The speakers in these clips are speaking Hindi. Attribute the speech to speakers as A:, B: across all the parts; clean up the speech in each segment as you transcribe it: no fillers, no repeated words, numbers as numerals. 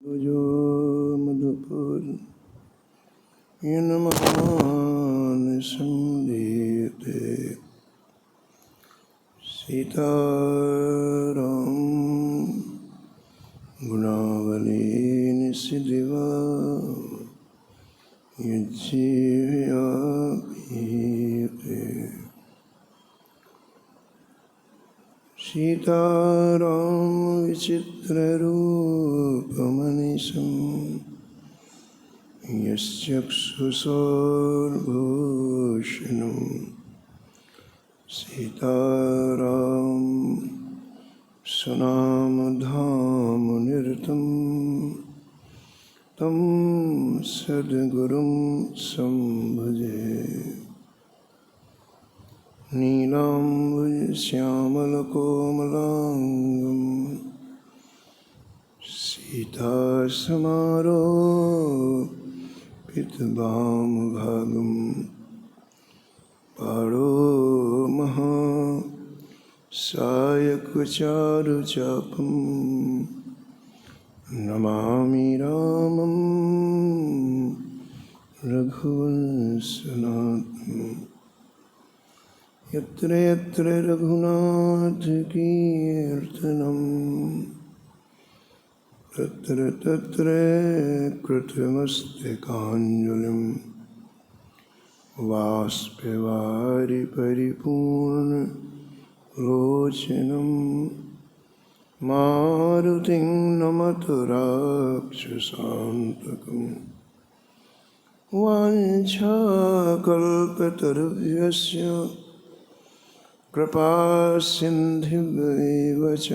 A: जो मधुपुर यनमान संदीते सीताराम गुणावली निसिदिवा युज्जीव्यापीते सीताराम विचित्ररूपमनिशम् यश्चक्षुषोर्भूषणं सीताराम सुनामधामनिरतं तं सद्गुरुं संभजे नीलाम्बुजश्यामलकोमलाङ्गं सीतासमारोपितवामभागं पाणो महासायकचारुचापं नमामि रामं रघुवंशनाथम् यत्र यत्र रघुनाथकीर्तनम् तत्र तत्र कृतमस्तकाञ्जलिं बाष्पवारि परिपूर्णलोचनं मारुतिं नमत राक्षसान्तकं वाञ्छाकल्पतरुभ्यस्य कृपासिन्धुभ्येव च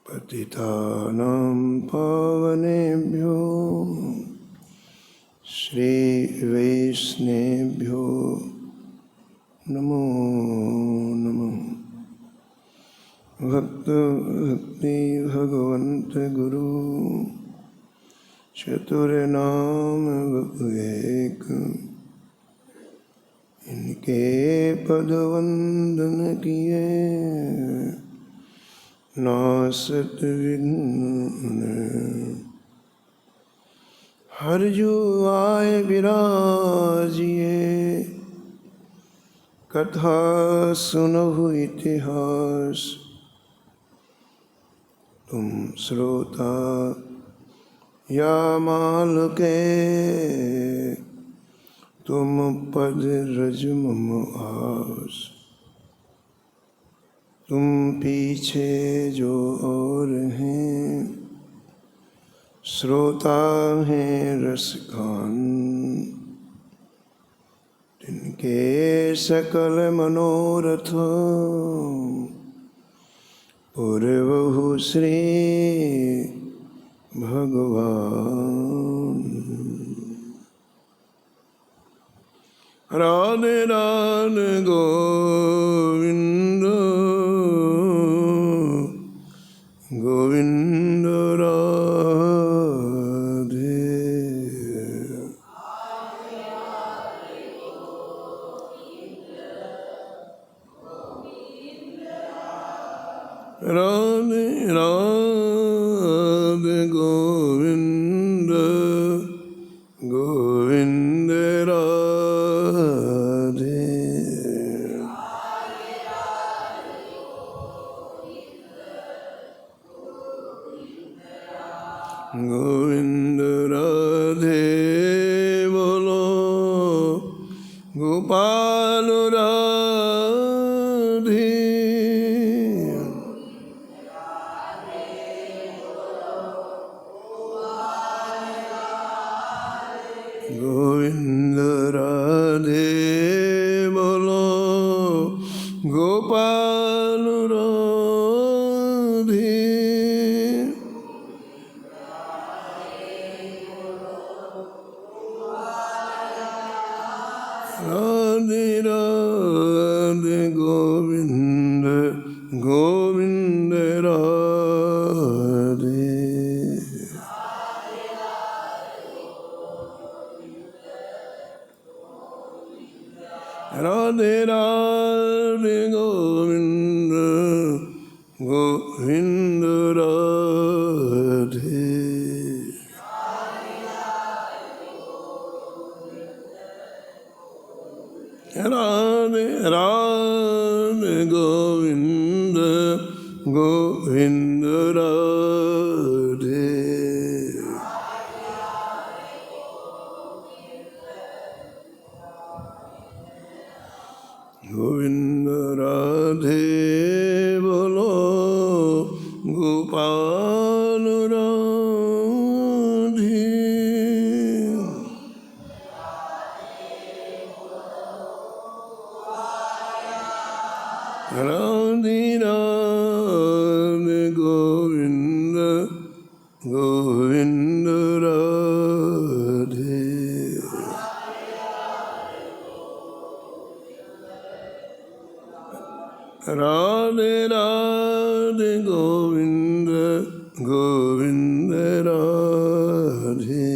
A: पतितानां पावनेभ्यो श्रीवैष्णवेभ्यो नमो नमः। भक्ति भगवन्त गुरु चतुर्नाम एक, इनके पदवंदन किए नासत विघ्न। हर जो आए विराजिए कथा सुनहु इतिहास। तुम श्रोता या माल के तुम पद रज मम आस। तुम पीछे जो और हैं श्रोता हैं रसगान। तिनके सकल मनोरथ पूर्वहु श्री भगवान। राधे राधे गोविंद गोविंद राधे। राधे राधे गोविंद गोविंद राधे। गोविंद राधे बोलो गोपाल राधे। गोविंद राधे बोलो गोपाल राधे। राधे राधे गोविंद गोविंद राधे। गोविंद राधे बोलो गोपाल राधे। राधे राधे गोविंद गोविंद राधे। राधे राधे गोविंद गोविंद राधे।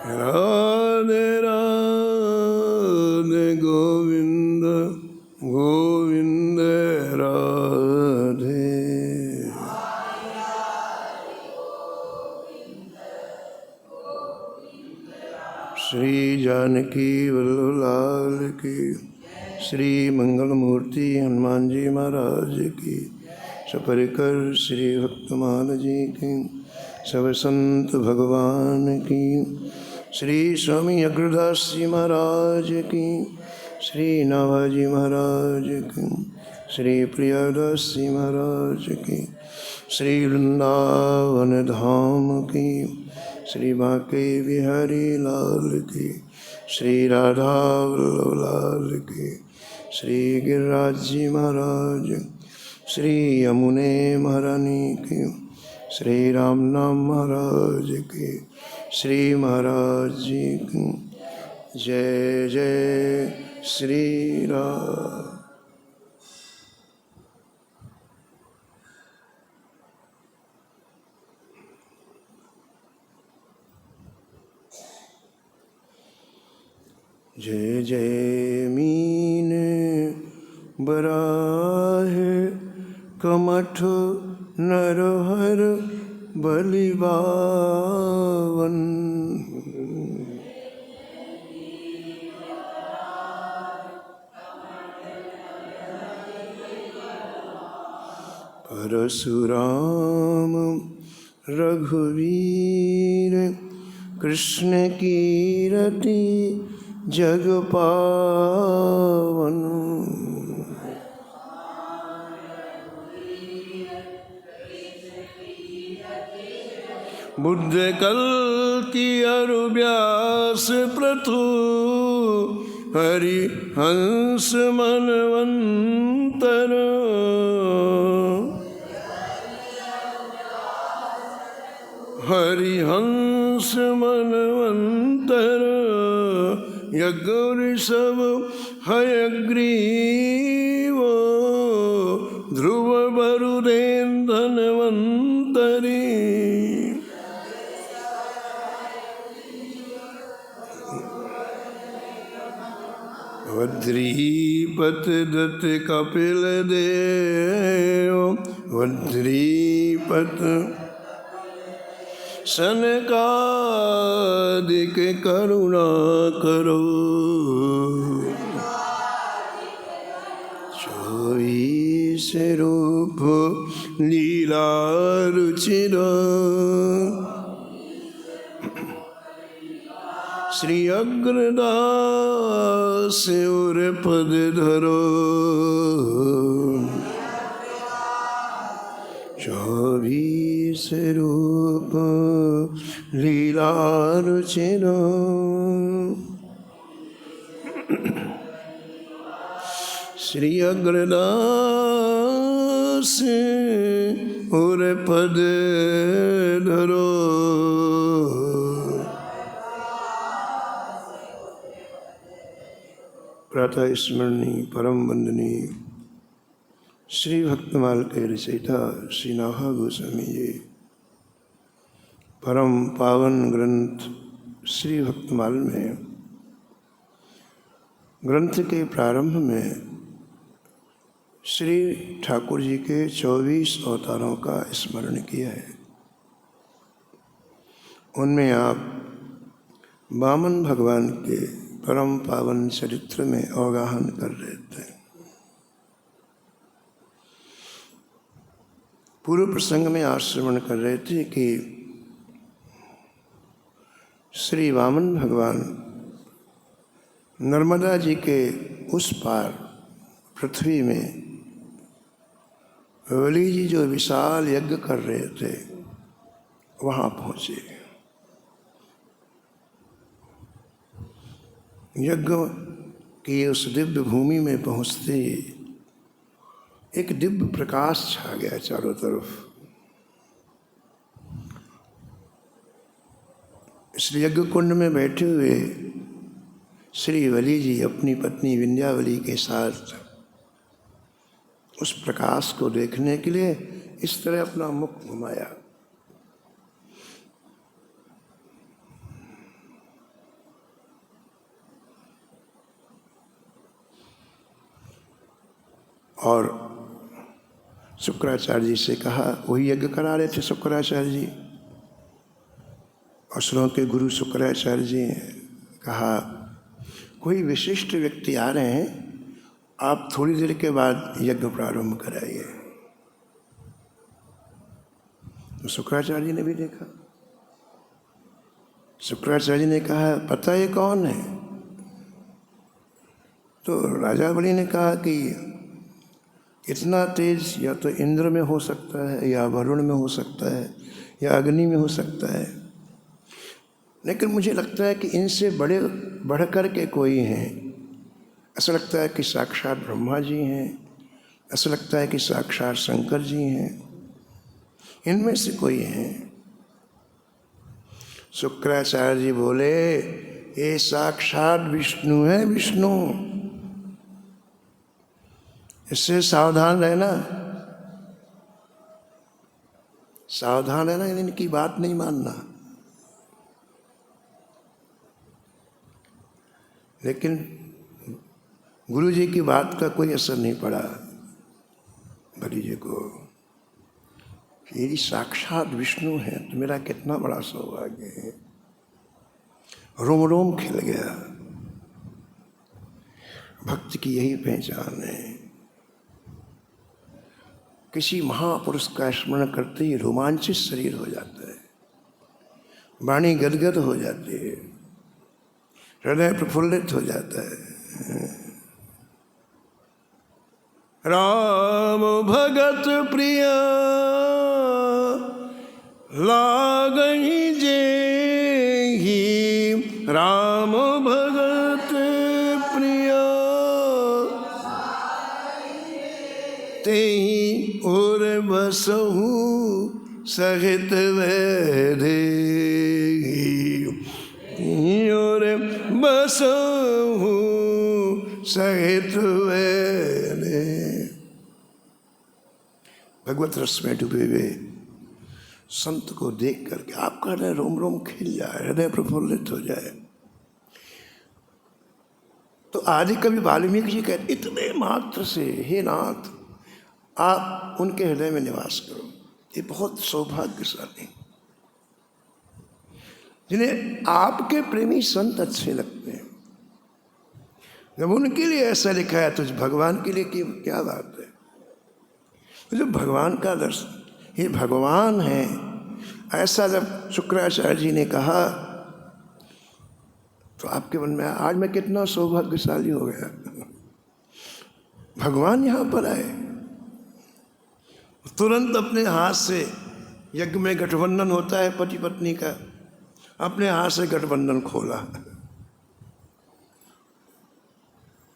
A: राधे राधे गोविंद गोविंद राधे। श्री जानकी वल्लभ लाल की, श्री मंगल मूर्ति हनुमान जी महाराज की, सपरिकर श्री भक्तमाल जी की, सब संत भगवान की, श्री स्वामी अग्रदास जी महाराज की, श्री नाभाजी महाराज की, श्री प्रियादास जी महाराज की, श्री वृंदावन धाम की, श्री बांके बिहारी लाल की, श्री राधा वल्लभ लाल की, श्री गिरिराज जी महाराज, श्री यमुने महारानी की, श्री राम नाम महाराज की, श्री महाराज जी की जय जय श्री राम। जय जय मीन बराहे कमठ नरहर बलिबावन। परशुराम रघुवीर कृष्ण कीरति जग पावन। बुद्ध कल्कि अरु व्यास प्रथु हरि हंस मनवंतर। हरि हंस मनवंतर यज्ञ ऋषभ हयग्रीव ध्रुव वरुदेन धन्वंतरी। वज्रीपत दत्त कपिल देव वज्रीपत सनकादिक करुणा करो। 24 रूप लीला रुचिर श्री अग्रदास और पद धरो। 24 रूप लीला रुचिर श्री अग्रदास और पद धरो। प्रातः स्मरणीय परम वंदनीय श्री भक्तमाल के रचयिता श्री नाभा गोस्वामी जी परम पावन ग्रंथ श्री भक्तमाल में ग्रंथ के प्रारंभ में श्री ठाकुर जी के 24 अवतारों का स्मरण किया है। उनमें आप वामन भगवान के परम पावन चरित्र में अवगाहन कर रहे थे। पूर्व प्रसंग में आप श्रवण कर रहे थे कि श्री वामन भगवान नर्मदा जी के उस पार पृथ्वी में बलि जी जो विशाल यज्ञ कर रहे थे वहाँ पहुँचे। यज्ञ की उस दिव्य भूमि में पहुँचते ही एक दिव्य प्रकाश छा गया चारों तरफ। इस यज्ञ कुंड में बैठे हुए श्री बलि जी अपनी पत्नी विंध्यावली के साथ उस प्रकाश को देखने के लिए इस तरह अपना मुख घुमाया। और शुक्राचार्य जी से कहा, वही यज्ञ करा रहे थे शुक्राचार्य जी, असुरों के गुरु शुक्राचार्य जी ने कहा, कोई विशिष्ट व्यक्ति आ रहे हैं, आप थोड़ी देर के बाद यज्ञ प्रारंभ कराइए। तो शुक्राचार्य जी ने भी देखा। शुक्राचार्य जी ने कहा, पता ये कौन है? तो राजा बलि ने कहा कि इतना तेज या तो इंद्र में हो सकता है, या वरुण में हो सकता है, या अग्नि में हो सकता है, लेकिन मुझे लगता है कि इनसे बढ़ कर के कोई हैं। ऐसा लगता है कि साक्षात ब्रह्मा जी हैं, ऐसा लगता है कि साक्षात शंकर जी हैं, इनमें से कोई हैं। शुक्राचार्य जी बोले, ये साक्षात विष्णु है, विष्णु, इससे सावधान रहना, सावधान रहना, इनकी बात नहीं मानना। लेकिन गुरु जी की बात का कोई असर नहीं पड़ा बलि जी को। यदि साक्षात विष्णु है तो मेरा कितना बड़ा सौभाग्य है। रोम रोम खिल गया। भक्त की यही पहचान है। किसी महापुरुष का स्मरण करते ही रोमांचित शरीर हो जाता है, वाणी गदगद हो जाती है, हृदय प्रफुल्लित हो जाता है। राम भगत प्रिय लागहि जेहि, राम भगत प्रिय तेहि और बसहु सहित वैदेही, और बसहु सहित वैदेही। भगवत रस में डूबे हुए संत को देख करके आपका हृदय रोम रोम खिल जाए, हृदय प्रफुल्लित हो जाए। तो आदि कवि वाल्मीकि जी कहते, इतने मात्र से हे नाथ आप उनके हृदय में निवास करो। ये बहुत सौभाग्यशाली, जिन्हें आपके प्रेमी संत अच्छे लगते हैं। जब उनके लिए ऐसा लिखा है तो भगवान के लिए क्या बात है। जो भगवान का दर्शन, ये भगवान है, ऐसा जब शुक्राचार्य जी ने कहा तो आपके मन में आज मैं कितना सौभाग्यशाली हो गया, भगवान यहाँ पर आए। तुरंत अपने हाथ से, यज्ञ में गठबंधन होता है पति पत्नी का, अपने हाथ से गठबंधन खोला,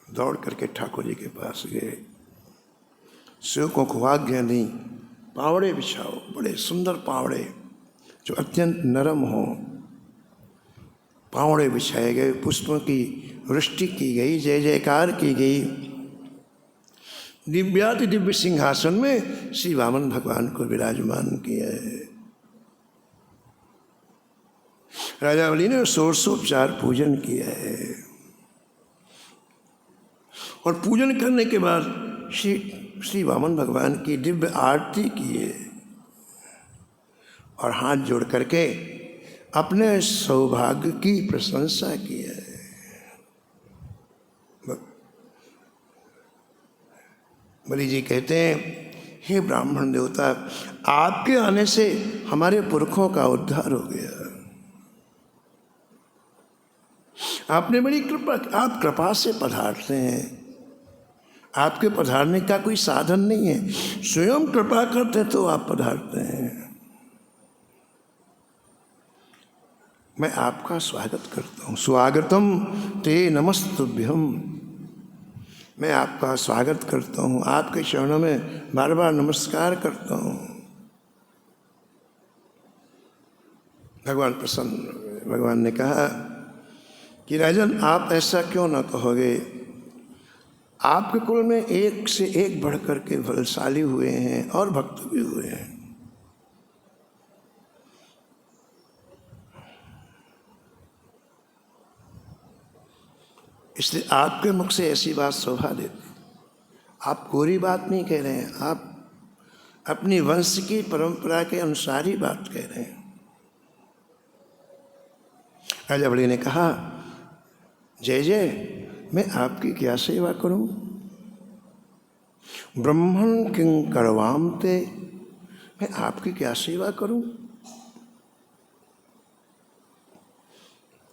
A: दौड़ करके ठाकुर जी के पास गए। सेवकों को आज्ञा दी, पावड़े बिछाओ, बड़े सुंदर पावड़े जो अत्यंत नरम हो, पावड़े बिछाए गए, पुष्पों की वृष्टि की गई, जय जयकार की गई। दिव्याति दिव्य सिंहासन में श्री वामन भगवान को विराजमान किया है। राजा बलि ने षोडशोपचार पूजन किया है, और पूजन करने के बाद श्री श्री वामन भगवान की दिव्य आरती किए और हाथ जोड़ करके अपने सौभाग्य की प्रशंसा की है। बलि जी कहते हैं, हे ब्राह्मण देवता, आपके आने से हमारे पुरखों का उद्धार हो गया। आपने बड़ी कृपा, आप कृपा से पधारते हैं। आपके पधारने का कोई साधन नहीं है, स्वयं कृपा करते तो आप पधारते हैं। मैं आपका स्वागत करता हूँ। स्वागतम ते नमस्तुभ्यम। मैं आपका स्वागत करता हूँ, आपके चरणों में बार बार नमस्कार करता हूँ। भगवान प्रसन्न, भगवान ने कहा कि राजन, आप ऐसा क्यों न कहोगे, आपके कुल में एक से एक बढ़कर के बलशाली हुए हैं और भक्त भी हुए हैं। इसलिए आपके मुख से ऐसी बात शोभा देती। आप कोरी बात नहीं कह रहे हैं, आप अपनी वंश की परंपरा के अनुसार ही बात कह रहे हैं। राजा बलि ने कहा, जय जय, मैं आपकी क्या सेवा करूं? ब्रह्मण किं करवाम ते, मैं आपकी क्या सेवा करूं?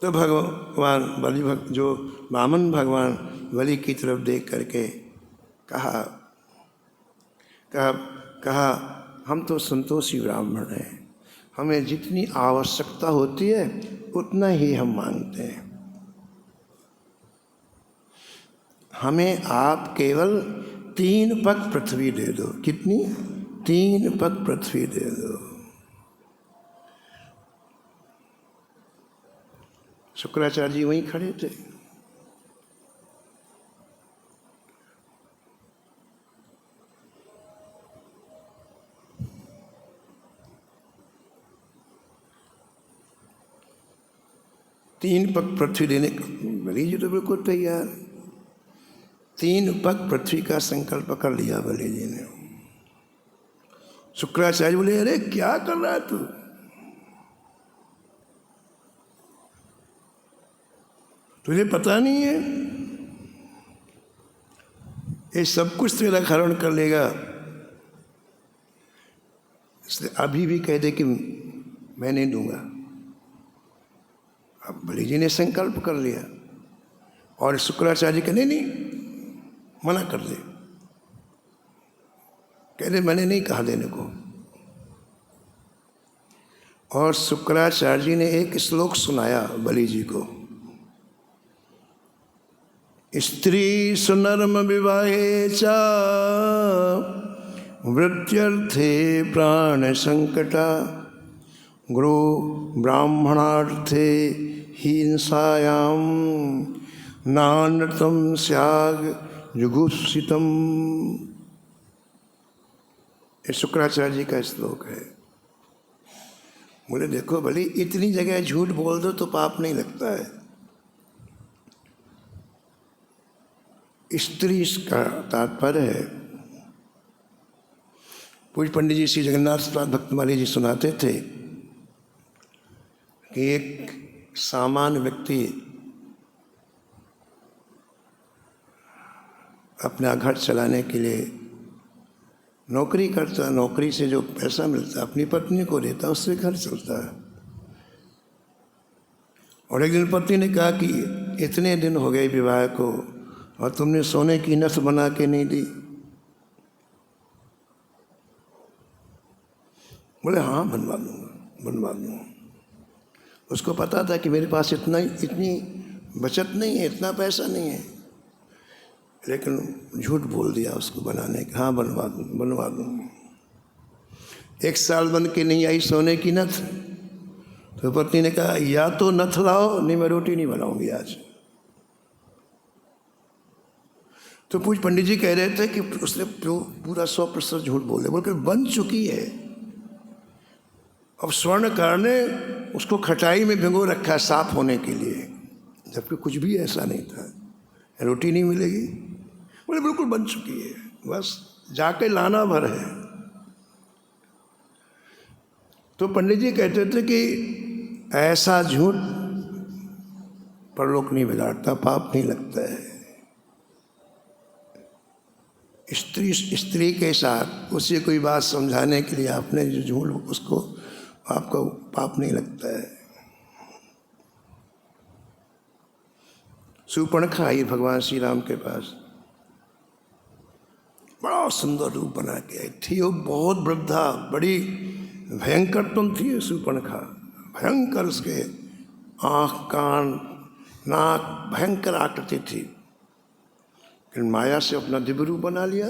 A: तो भगवान बलि भक्त, जो वामन भगवान बलि की तरफ देख करके कहा, हम तो संतोषी ब्राह्मण हैं, हमें जितनी आवश्यकता होती है उतना ही हम मांगते हैं। हमें आप केवल 3 पग पृथ्वी दे दो। कितनी? 3 पग पृथ्वी दे दो। शुक्राचार्य जी वहीं खड़े थे। तीन पग पृथ्वी देने को बलि जी तो बिल्कुल तैयार। 3 पग पृथ्वी का संकल्प कर लिया बलि जी ने। शुक्राचार्य बोले, अरे क्या कर रहा है तू? तुझे पता नहीं है ये सब कुछ तेरा हरण कर लेगा, इसलिए अभी भी कह दे कि मैं नहीं दूंगा। अब बलि जी ने संकल्प कर लिया और शुक्राचार्य कहने नहीं, मना कर दे, कह दे मैंने नहीं कहा देने को। और शुक्राचार्य जी ने एक श्लोक सुनाया बलि जी को, स्त्री सुनर्म विवाहे च वृत्यर्थे प्राण संकटा गुरु ब्राह्मणार्थे हिंसायाम नानृतम स्याग जुगुप्सितम। ये शुक्राचार्य जी का श्लोक है। बोले देखो भले इतनी जगह झूठ बोल दो तो पाप नहीं लगता है। स्त्री इसका तात्पर्य है, पूज्य पंडित जी श्री जगन्नाथ भक्तमाली जी सुनाते थे कि एक सामान्य व्यक्ति अपना घर चलाने के लिए नौकरी करता, नौकरी से जो पैसा मिलता अपनी पत्नी को देता, उससे घर चलता है। और एक दिन पत्नी ने कहा कि इतने दिन हो गए विवाह को और तुमने सोने की नथ बना के नहीं दी। बोले हाँ बनवा दूंगा। उसको पता था कि मेरे पास इतनी बचत नहीं है, इतना पैसा नहीं है, लेकिन झूठ बोल दिया उसको बनाने का। हाँ बनवा दूंगा। 1 साल बन के नहीं आई सोने की नथ, तो पत्नी ने कहा या तो नथ लाओ, नहीं मैं रोटी नहीं बनाऊंगी आज। तो पूज्य पंडित जी कह रहे थे कि उसने पूरा 100% झूठ बोले, बोलकर बन चुकी है। अब स्वर्णकार ने उसको खटाई में भिगो रखा है साफ होने के लिए, जबकि कुछ भी ऐसा नहीं था। रोटी नहीं मिलेगी। बोले बिल्कुल बन चुकी है, बस जाके लाना भर है। तो पंडित जी कहते थे कि ऐसा झूठ परलोक नहीं बिगाड़ता, पाप नहीं लगता है। स्त्री के साथ उसे कोई बात समझाने के लिए आपने जो झूठ, उसको आपको पाप नहीं लगता है। शूर्पणखा आई भगवान श्री राम के पास, बड़ा सुंदर रूप बना के आई थी। वो बहुत वृद्धा, बड़ी भयंकर तुम थी शूर्पणखा, भयंकर। उसके आँख, कान, नाक भयंकर आकृति थी। फिर माया से अपना दिव्य रूप बना लिया,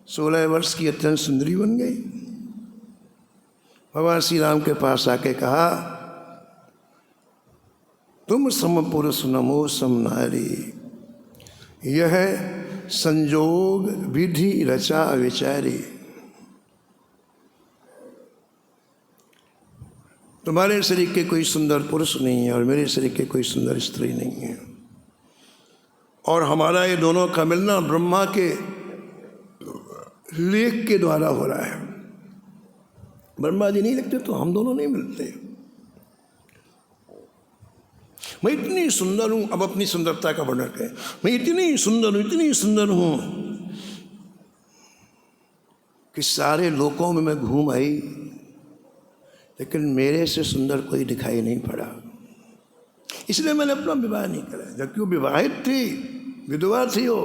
A: 16 वर्ष की अत्यंत सुंदरी बन गई। भगवान श्री राम के पास आके कहा, तुम सम पुरुष नमो सम नारी, यह संजोग विधि रचा विचारी। तुम्हारे शरीर के कोई सुंदर पुरुष नहीं है और मेरे शरीर के कोई सुंदर स्त्री नहीं है, और हमारा ये दोनों का मिलना ब्रह्मा के लेख के द्वारा हो रहा है। ब्रह्मा जी नहीं लगते तो हम दोनों नहीं मिलते। मैं इतनी सुंदर हूं, अब अपनी सुंदरता का वर्णन करें, मैं इतनी सुंदर हूं कि सारे लोकों में मैं घूम आई, लेकिन मेरे से सुंदर कोई दिखाई नहीं पड़ा। इसलिए मैंने अपना विवाह नहीं करा। जबकि वो विवाहित थी, विधवा थी वो।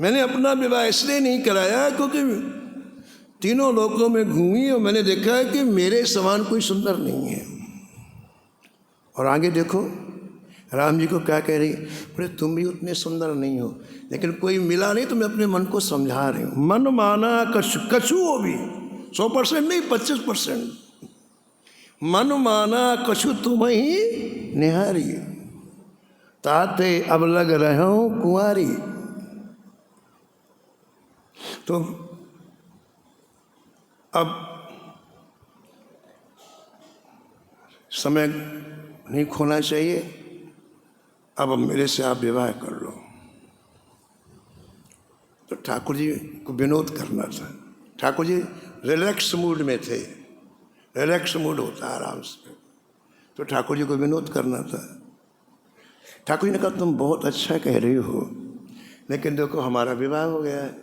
A: मैंने अपना विवाह इसलिए नहीं कराया क्योंकि तीनों लोकों में घूमी और मैंने देखा है कि मेरे समान कोई सुंदर नहीं है। और आगे देखो राम जी को क्या कह रही, बोले तुम भी उतने सुंदर नहीं हो, लेकिन कोई मिला नहीं तो मैं अपने मन को समझा रही हूँ। मन माना कछु हो भी 100% नहीं, 25%। मन माना कछु तुम ही निहारी, ताते अब लग रहे हो कुंवारी। तो अब समय नहीं खोना चाहिए, अब मेरे से आप विवाह कर लो। तो ठाकुर जी को विनोद करना था। ठाकुर जी रिलैक्स मूड में थे, रिलैक्स मूड होता है आराम से, तो ठाकुर जी को विनोद करना था। ठाकुर जी ने कहा तुम बहुत अच्छा कह रही हो, लेकिन देखो हमारा विवाह हो गया है।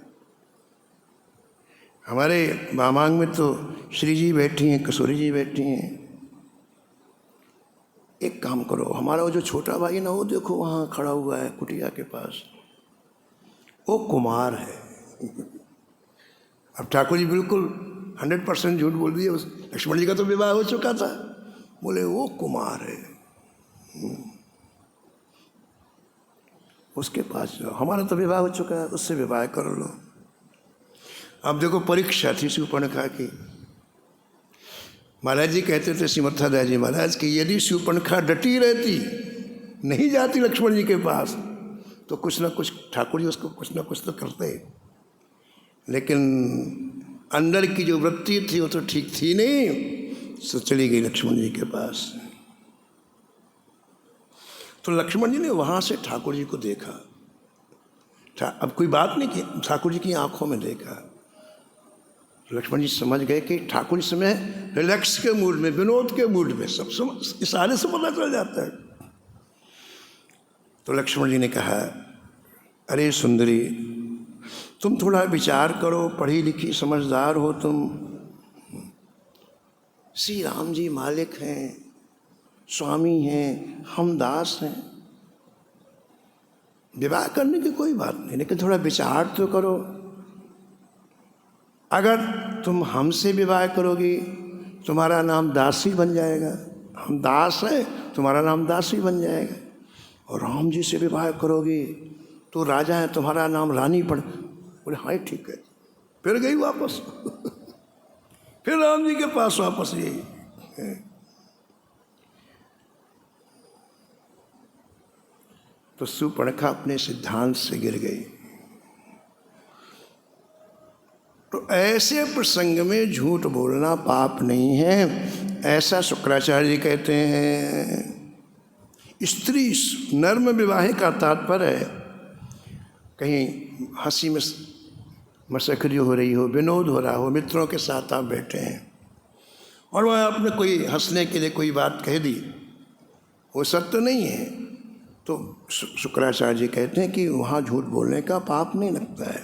A: हमारे मामांग में तो श्री जी बैठी हैं, कसौरी जी बैठी हैं। एक काम करो, हमारा वो जो छोटा भाई ना, वो देखो वहाँ खड़ा हुआ है कुटिया के पास, वो कुमार है। अब ठाकुर जी बिल्कुल 100% झूठ बोल दिए। लक्ष्मण जी का तो विवाह हो चुका था, बोले वो कुमार है, उसके पास जाओ, हमारा तो विवाह हो चुका है, उससे विवाह कर लो। अब देखो परीक्षा थी शूर्पणखा की। महाराज जी कहते थे श्रीमद्दास जी महाराज कि यदि शूर्पणखा डटी रहती, नहीं जाती लक्ष्मण जी के पास, तो कुछ ना कुछ ठाकुर जी उसको कुछ ना कुछ तो करते। लेकिन अंदर की जो वृत्ति थी वो तो ठीक थी नहीं, तो चली गई लक्ष्मण जी के पास। तो लक्ष्मण जी ने वहाँ से ठाकुर जी को देखा। अब कोई बात नहीं की, ठाकुर जी की आंखों में देखा। लक्ष्मण जी समझ गए कि ठाकुर इस समय रिलैक्स के मूड में, विनोद के मूड में, सब इशारे से पता चल जाता है। तो लक्ष्मण जी ने कहा, अरे सुंदरी, तुम थोड़ा विचार करो, पढ़ी लिखी समझदार हो तुम। श्री राम जी मालिक हैं, स्वामी हैं, हम दास हैं। विवाह करने की कोई बात नहीं, लेकिन थोड़ा विचार तो करो। अगर तुम हमसे विवाह करोगी, तुम्हारा नाम दासी बन जाएगा। हम दास हैं, तुम्हारा नाम दासी बन जाएगा। और राम जी से विवाह करोगी तो राजा है, तुम्हारा नाम रानी पड़। बोले हाँ ठीक है। फिर गई वापस फिर राम जी के पास वापस गई। तो शूर्पणखा अपने सिद्धांत से गिर गई। तो ऐसे प्रसंग में झूठ बोलना पाप नहीं है, ऐसा शुक्राचार्य जी कहते हैं। स्त्री नर्म विवाह का तात्पर्य है कहीं हंसी में मसखरी हो रही हो, विनोद हो रहा हो, मित्रों के साथ आप बैठे हैं और वह आपने कोई हंसने के लिए कोई बात कह दी, वो सत्य नहीं है, तो शुक्राचार्य जी कहते हैं कि वहाँ झूठ बोलने का पाप नहीं लगता है।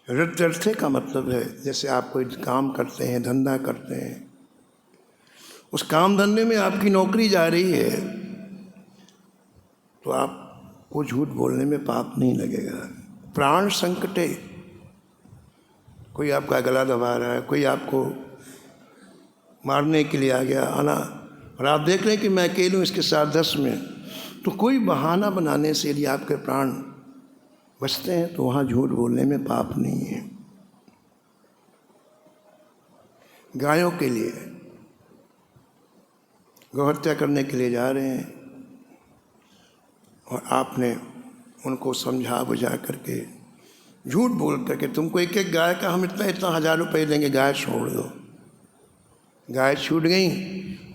A: हृत्यर्थे का मतलब है जैसे आप कोई काम करते हैं, धंधा करते हैं, उस काम धंधे में आपकी नौकरी जा रही है तो आपको झूठ बोलने में पाप नहीं लगेगा। प्राण संकटे, कोई आपका गला दबा रहा है, कोई आपको मारने के लिए आ गया आना, और आप देख रहे हैं कि मैं अकेले हूँ इसके साथ 10 में, तो कोई बहाना बनाने से यदि आपके प्राण बचते हैं तो वहाँ झूठ बोलने में पाप नहीं है। गायों के लिए, गौहत्या करने के लिए जा रहे हैं और आपने उनको समझा बुझा करके, झूठ बोल करके, तुमको एक एक गाय का हम इतना इतना 1000 रुपये देंगे, गाय छोड़ दो। गाय छूट गई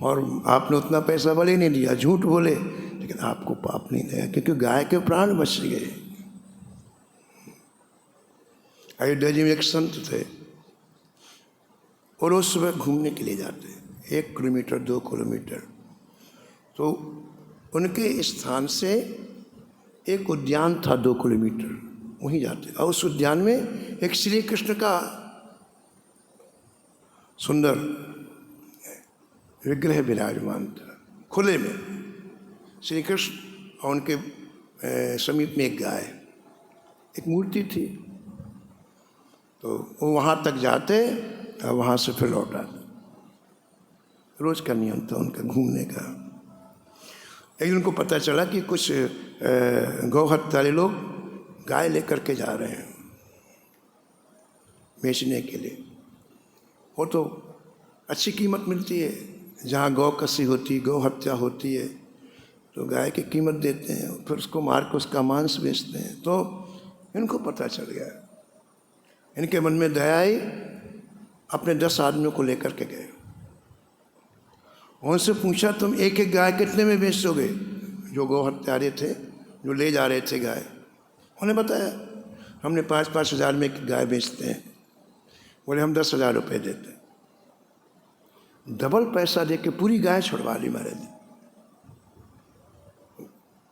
A: और आपने उतना पैसा भले नहीं दिया, झूठ बोले, लेकिन आपको पाप नहीं लगा क्योंकि गाय के प्राण बच गए। अयोध्या जी में एक संत थे और उस सुबह घूमने के लिए जाते 1 किलोमीटर 2 किलोमीटर, तो उनके स्थान से एक उद्यान था 2 किलोमीटर, वहीं जाते और उस उद्यान में एक श्री कृष्ण का सुंदर विग्रह विराजमान था खुले में, श्री कृष्ण और उनके समीप में एक गाय, एक मूर्ति थी। तो वो वहाँ तक जाते और वहाँ से फिर लौट आते। रोज का नियम था उनका घूमने का। एक दिन उनको पता चला कि कुछ गौ हत्यारे लोग गाय लेकर के जा रहे हैं बेचने के लिए। वो तो अच्छी कीमत मिलती है, जहाँ गौ कसी होती, गौ हत्या होती है तो गाय की कीमत देते हैं, फिर उसको मार के उसका मांस बेचते हैं। तो इनको पता चल गया, इनके मन में दया आई, अपने 10 आदमियों को लेकर के गए। उनसे पूछा तुम एक एक गाय कितने में बेचोगे? जो गौ हत्यारे थे, जो ले जा रहे थे गाय, उन्हें बताया हमने 5-5 हज़ार में एक गाय बेचते हैं। बोले हम 10,000 रुपये देते हैं। डबल पैसा दे के पूरी गाय छुड़वा ली महाराज ने।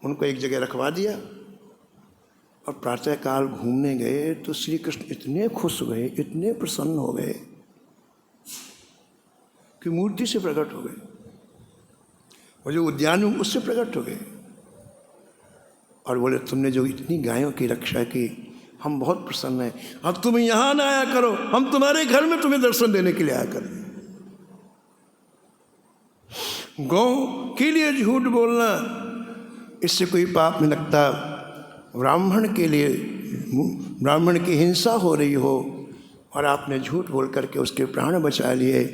A: उनको एक जगह रखवा दिया और प्रातःकाल घूमने गए तो श्री कृष्ण इतने खुश हुए, इतने प्रसन्न हो गए कि मूर्ति से प्रकट हो गए और जो उद्यान में उससे प्रकट हो गए और बोले तुमने जो इतनी गायों की रक्षा की, हम बहुत प्रसन्न हैं। अब तुम यहाँ ना आया करो, हम तुम्हारे घर में तुम्हें दर्शन देने के लिए आया करें। गौ के लिए झूठ बोलना, इससे कोई पाप नहीं लगता। ब्राह्मण के लिए, ब्राह्मण की हिंसा हो रही हो और आपने झूठ बोल करके उसके प्राण बचा लिए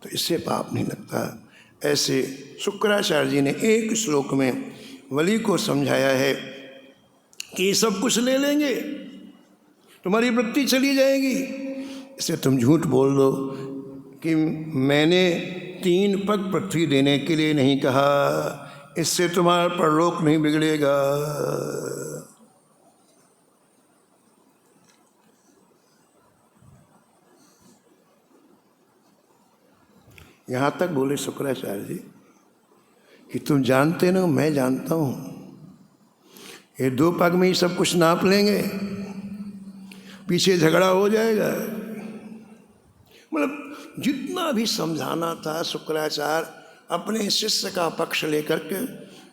A: तो इससे पाप नहीं लगता। ऐसे शुक्राचार्य जी ने एक श्लोक में बलि को समझाया है कि सब कुछ ले लेंगे, तुम्हारी वृत्ति चली जाएगी, इससे तुम झूठ बोल दो कि मैंने 3 पग पृथ्वी देने के लिए नहीं कहा, इससे तुम्हारा परलोक नहीं बिगड़ेगा। यहाँ तक बोले शुक्राचार्य जी कि तुम जानते ना, मैं जानता हूँ, ये 2 पग में ही सब कुछ नाप लेंगे, पीछे झगड़ा हो जाएगा। मतलब जितना भी समझाना था शुक्राचार्य अपने शिष्य का पक्ष लेकर के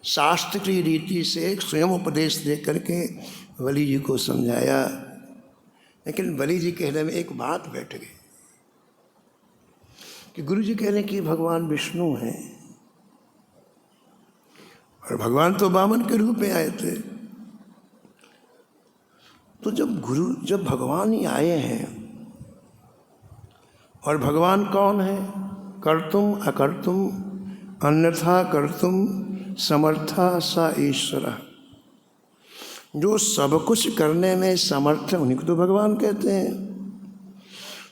A: शास्त्र की रीति से स्वयं उपदेश दे करके बलि जी को समझाया। लेकिन बलि जी कहने में एक बात बैठ गई कि गुरु जी कह रहे हैं कि भगवान विष्णु हैं और भगवान तो वामन के रूप में आए थे। तो जब भगवान ही आए हैं और भगवान कौन है? कर्तुम अकर्तुम अन्यथा कर्तुम समर्था सा ईश्वर। जो सब कुछ करने में समर्थ है उन्हीं को तो भगवान कहते हैं।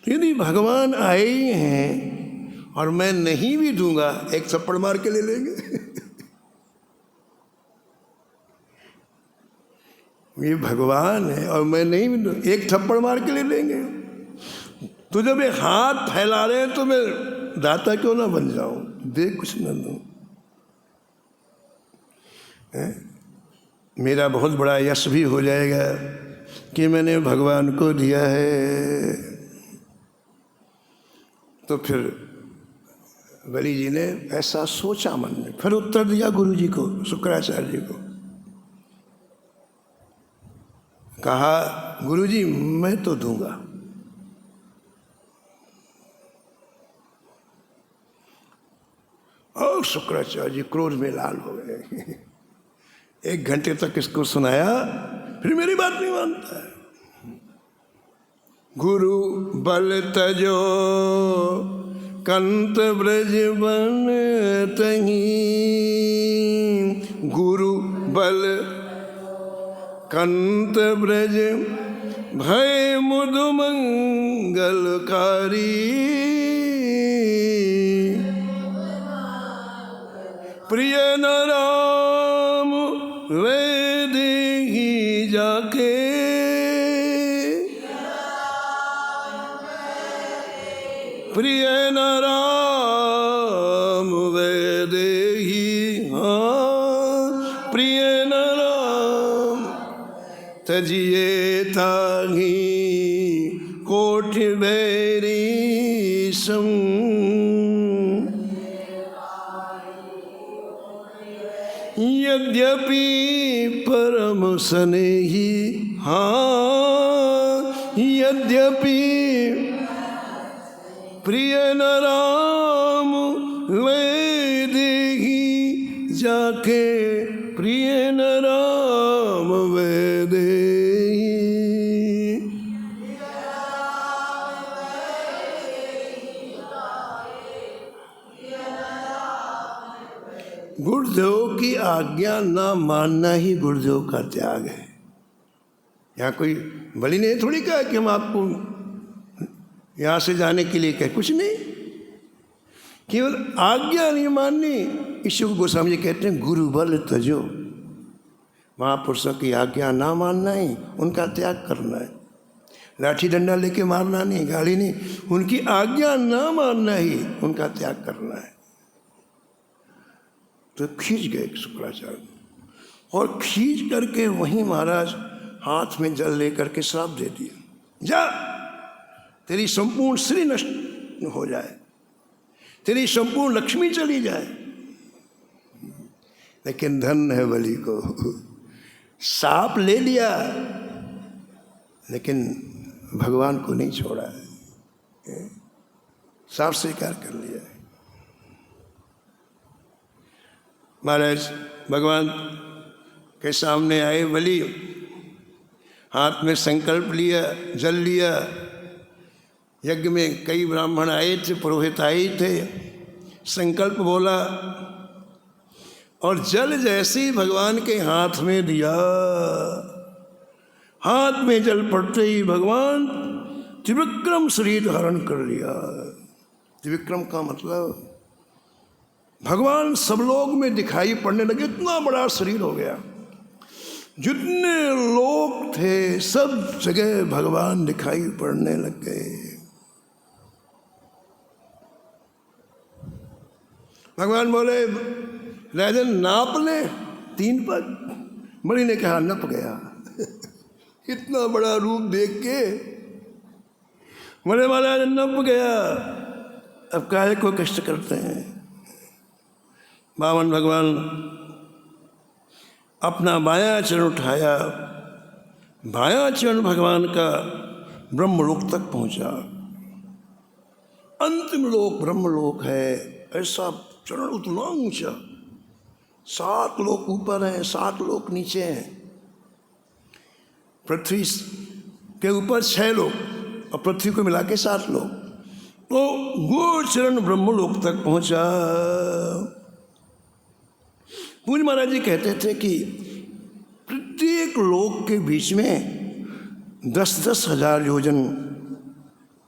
A: तो यदि भगवान आए ही हैं और मैं नहीं भी दूंगा, एक थप्पड़ मार के ले लेंगे। ये भगवान है और मैं नहीं, एक थप्पड़ मार के ले लेंगे। तो जब ये हाथ फैला रहे हैं तो मैं दाता क्यों ना बन जाऊं, दे कुछ न दूं। मेरा बहुत बड़ा यश भी हो जाएगा कि मैंने भगवान को दिया है। तो फिर बलि जी ने ऐसा सोचा मन में, फिर उत्तर दिया गुरु जी को, शुक्राचार्य जी को। कहा गुरु जी मैं तो दूंगा। और शुक्राचार्य जी क्रोध में लाल हो गए। 1 घंटे तक इसको सुनाया, फिर मेरी बात नहीं मानता है। गुरु बल तजो कंत ब्रज बन तही, गुरु बल कंत ब्रज भय मुदु मंगलकारी, प्रिय न राम वेद ही जाके, प्रिय न राम वेद ही, हाँ प्रिय न राम तजिए ताही कोट बैरी सम, यद्यपि परम स्नेही, हाँ यद्यपि प्रिय न राम वेद ही जाके, प्रिय न राम वेद ही। गुरुदेव की आज्ञा ना मानना ही गुरुदेव का त्याग है। यहाँ कोई बलि ने थोड़ी कहा कि हम आपको यहाँ से जाने के लिए कहे, कुछ नहीं, केवल आज्ञा नहीं माननी। ईश्वर को गोस्वामी जी कहते हैं गुरु बल तजो, महापुरुषों की आज्ञा ना मानना ही उनका त्याग करना है। लाठी डंडा लेके मारना नहीं, गाली नहीं, उनकी आज्ञा ना मानना ही उनका त्याग करना है। तो खींच गए शुक्राचार्य, और खींच करके वहीं महाराज हाथ में जल लेकर के श्राप दे दिया, जा तेरी संपूर्ण श्री नष्ट हो जाए, तेरी संपूर्ण लक्ष्मी चली जाए। लेकिन धन है बलि को, सांप ले लिया लेकिन भगवान को नहीं छोड़ा है, सांप स्वीकार कर लिया। महाराज भगवान के सामने आए बलि, हाथ में संकल्प लिया, जल लिया। यज्ञ में कई ब्राह्मण आए थे, पुरोहित आए थे, संकल्प बोला और जल जैसे ही भगवान के हाथ में दिया, हाथ में जल पड़ते ही भगवान त्रिविक्रम शरीर धारण कर लिया। त्रिविक्रम का मतलब भगवान सब लोग में दिखाई पड़ने लगे, इतना बड़ा शरीर हो गया। जितने लोग थे सब जगह भगवान दिखाई पड़ने लग गए। भगवान बोले राजन नाप ले 3 पग। बलि ने कहा नप गया। इतना बड़ा रूप देख के बोले महाराज नप गया, अब काहे को कष्ट करते हैं। बामन भगवान अपना बायां चरण उठाया, बायां चरण भगवान का ब्रह्मलोक तक पहुंचा। अंतिम लोक ब्रह्मलोक है, ऐसा चरण उतना ऊंचा। 7 लोक ऊपर हैं, 7 लोक नीचे हैं। पृथ्वी के ऊपर 6 लोक और पृथ्वी को मिला के 7 लोक। तो वो चरण ब्रह्मलोक तक पहुंचा। पूज्य महाराज जी कहते थे कि प्रत्येक लोक के बीच में 10-10 हजार योजन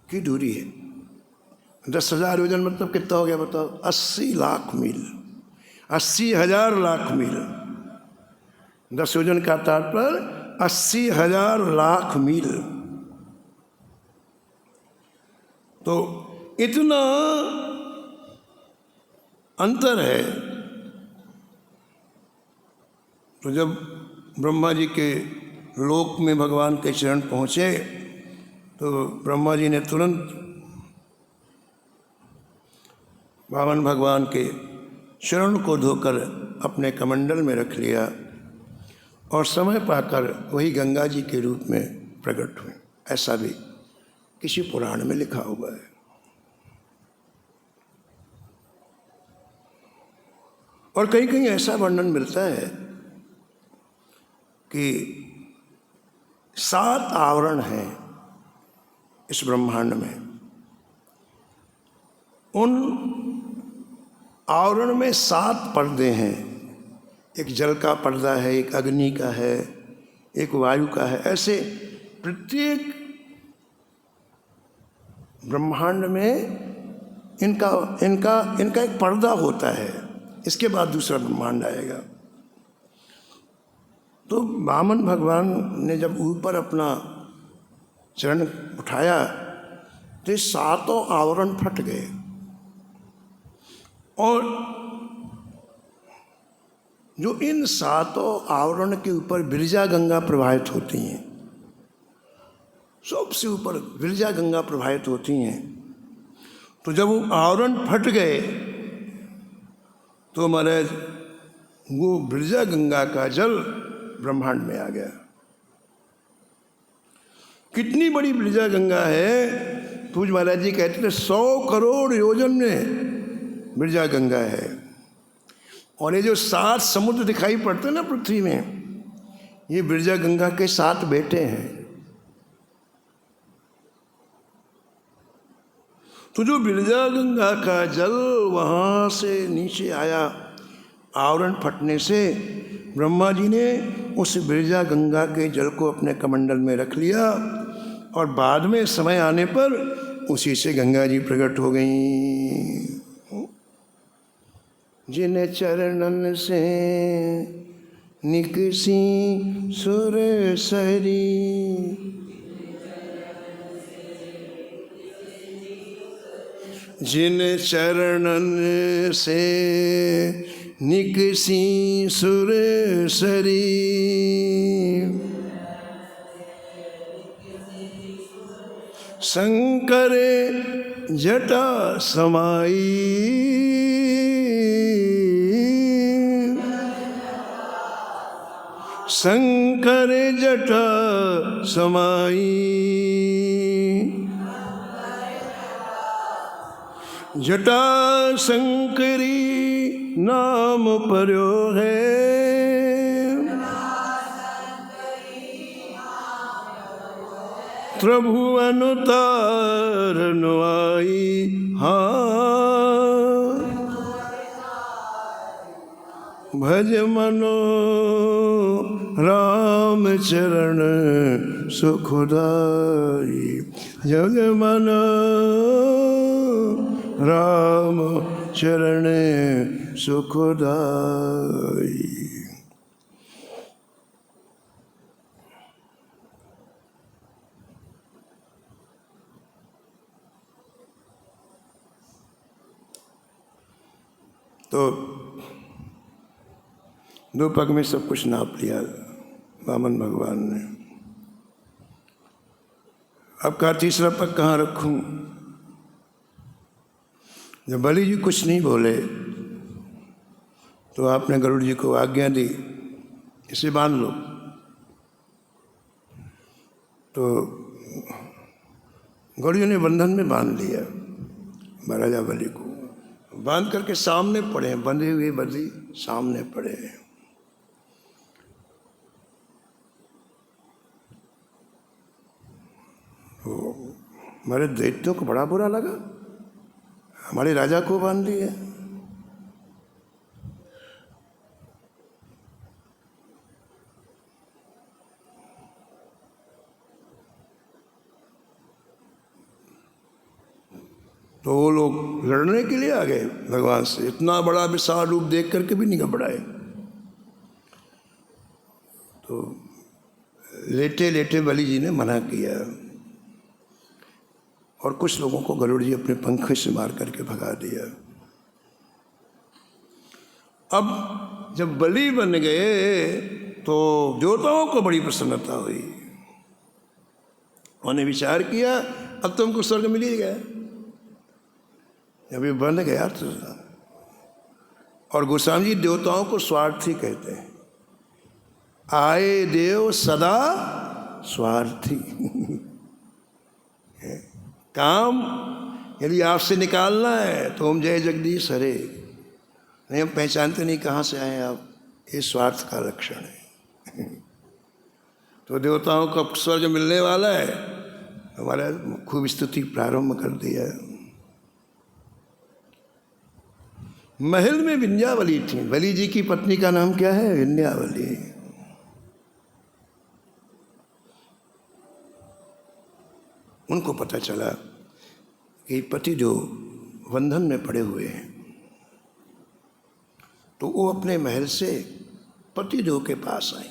A: की दूरी है। 10,000 योजन मतलब कितना हो गया बताओ? 80 लाख मील, 80,000 लाख मील। 10 योजन का तात्पर्य 80,000 लाख मील। तो इतना अंतर है। तो जब ब्रह्मा जी के लोक में भगवान के चरण पहुँचे तो ब्रह्मा जी ने तुरंत वामन भगवान के चरण को धोकर अपने कमंडल में रख लिया और समय पाकर वही गंगा जी के रूप में प्रकट हुए। ऐसा भी किसी पुराण में लिखा हुआ है। और कहीं कहीं ऐसा वर्णन मिलता है कि 7 आवरण हैं इस ब्रह्मांड में। उन आवरण में 7 पर्दे हैं। एक जल का पर्दा है, एक अग्नि का है, एक वायु का है। ऐसे प्रत्येक ब्रह्मांड में इनका इनका इनका एक पर्दा होता है। इसके बाद दूसरा ब्रह्मांड आएगा। तो वामन भगवान ने जब ऊपर अपना चरण उठाया तो ये 7 आवरण फट गए और जो इन 7 आवरण के ऊपर विरजा गंगा प्रवाहित होती हैं, सबसे ऊपर विरजा गंगा प्रवाहित होती हैं। तो जब वो आवरण फट गए तो महाराज वो विरजा गंगा का जल ब्रह्मांड में आ गया। कितनी बड़ी विरजा गंगा है। पूज महाराज जी कहते थे 100 करोड़ योजन में विरजा गंगा है। और ये जो 7 समुद्र दिखाई पड़ते हैं ना पृथ्वी में, ये विरजा गंगा के 7 बेटे हैं। तो जो विरजा गंगा का जल वहाँ से नीचे आया, आवरण फटने से ब्रह्मा जी ने उस विरजा गंगा के जल को अपने कमंडल में रख लिया और बाद में समय आने पर उसी से गंगा जी प्रकट हो गई। जिन चरणन से निकसी सुर सरी, जिन चरणन से निकसी सुर सरी, शंकर जटा समाई, शंकर जटा समाई, जटा शंकरी नाम पर्यो है, प्रभु अनुतारन आई। हाँ भज मनो राम चरण सुखदाई, जग मनो राम चरण सुखदाई। तो 2 पग में सब कुछ नाप लिया वामन भगवान ने। अब कहा तीसरा पग कहाँ रखूं? जब बलि जी कुछ नहीं बोले तो आपने गरुड़ जी को आज्ञा दी, इसे बांध लो। तो गरुड़ जी ने बंधन में बांध लिया महाराजा बलि को। बांध करके सामने पड़े, बंधे हुए बलि सामने पड़े हैं। तो हमारे दैत्यों को बड़ा बुरा लगा, हमारे राजा को बांध दिया। तो वो लोग लड़ने के लिए आ गए भगवान से। इतना बड़ा विशाल रूप देख करके भी नहीं घबराए। तो लेटे लेटे बलि जी ने मना किया और कुछ लोगों को गरुड़ जी अपने पंखे से मार करके भगा दिया। अब जब बलि बन गए तो देवताओं को बड़ी प्रसन्नता हुई। उन्होंने विचार किया अब तुमको स्वर्ग मिल ही गया, जब ये बन गया तो। और गोस्वामी जी देवताओं को स्वार्थी कहते हैं, आए देव सदा स्वार्थी। काम यदि आपसे निकालना है तो हम जय जगदीश हरे, नहीं हम पहचानते नहीं कहाँ से आए आप, ये स्वार्थ का लक्षण है। तो देवताओं को स्वर्ग मिलने वाला है, हमारा खूब स्तुति प्रारंभ कर दिया। महल में विंध्यावली थी, बलि जी की पत्नी का नाम क्या है? विंध्यावली। उनको पता चला कि पति जो बंधन में पड़े हुए हैं, तो वो अपने महल से पति जो के पास आई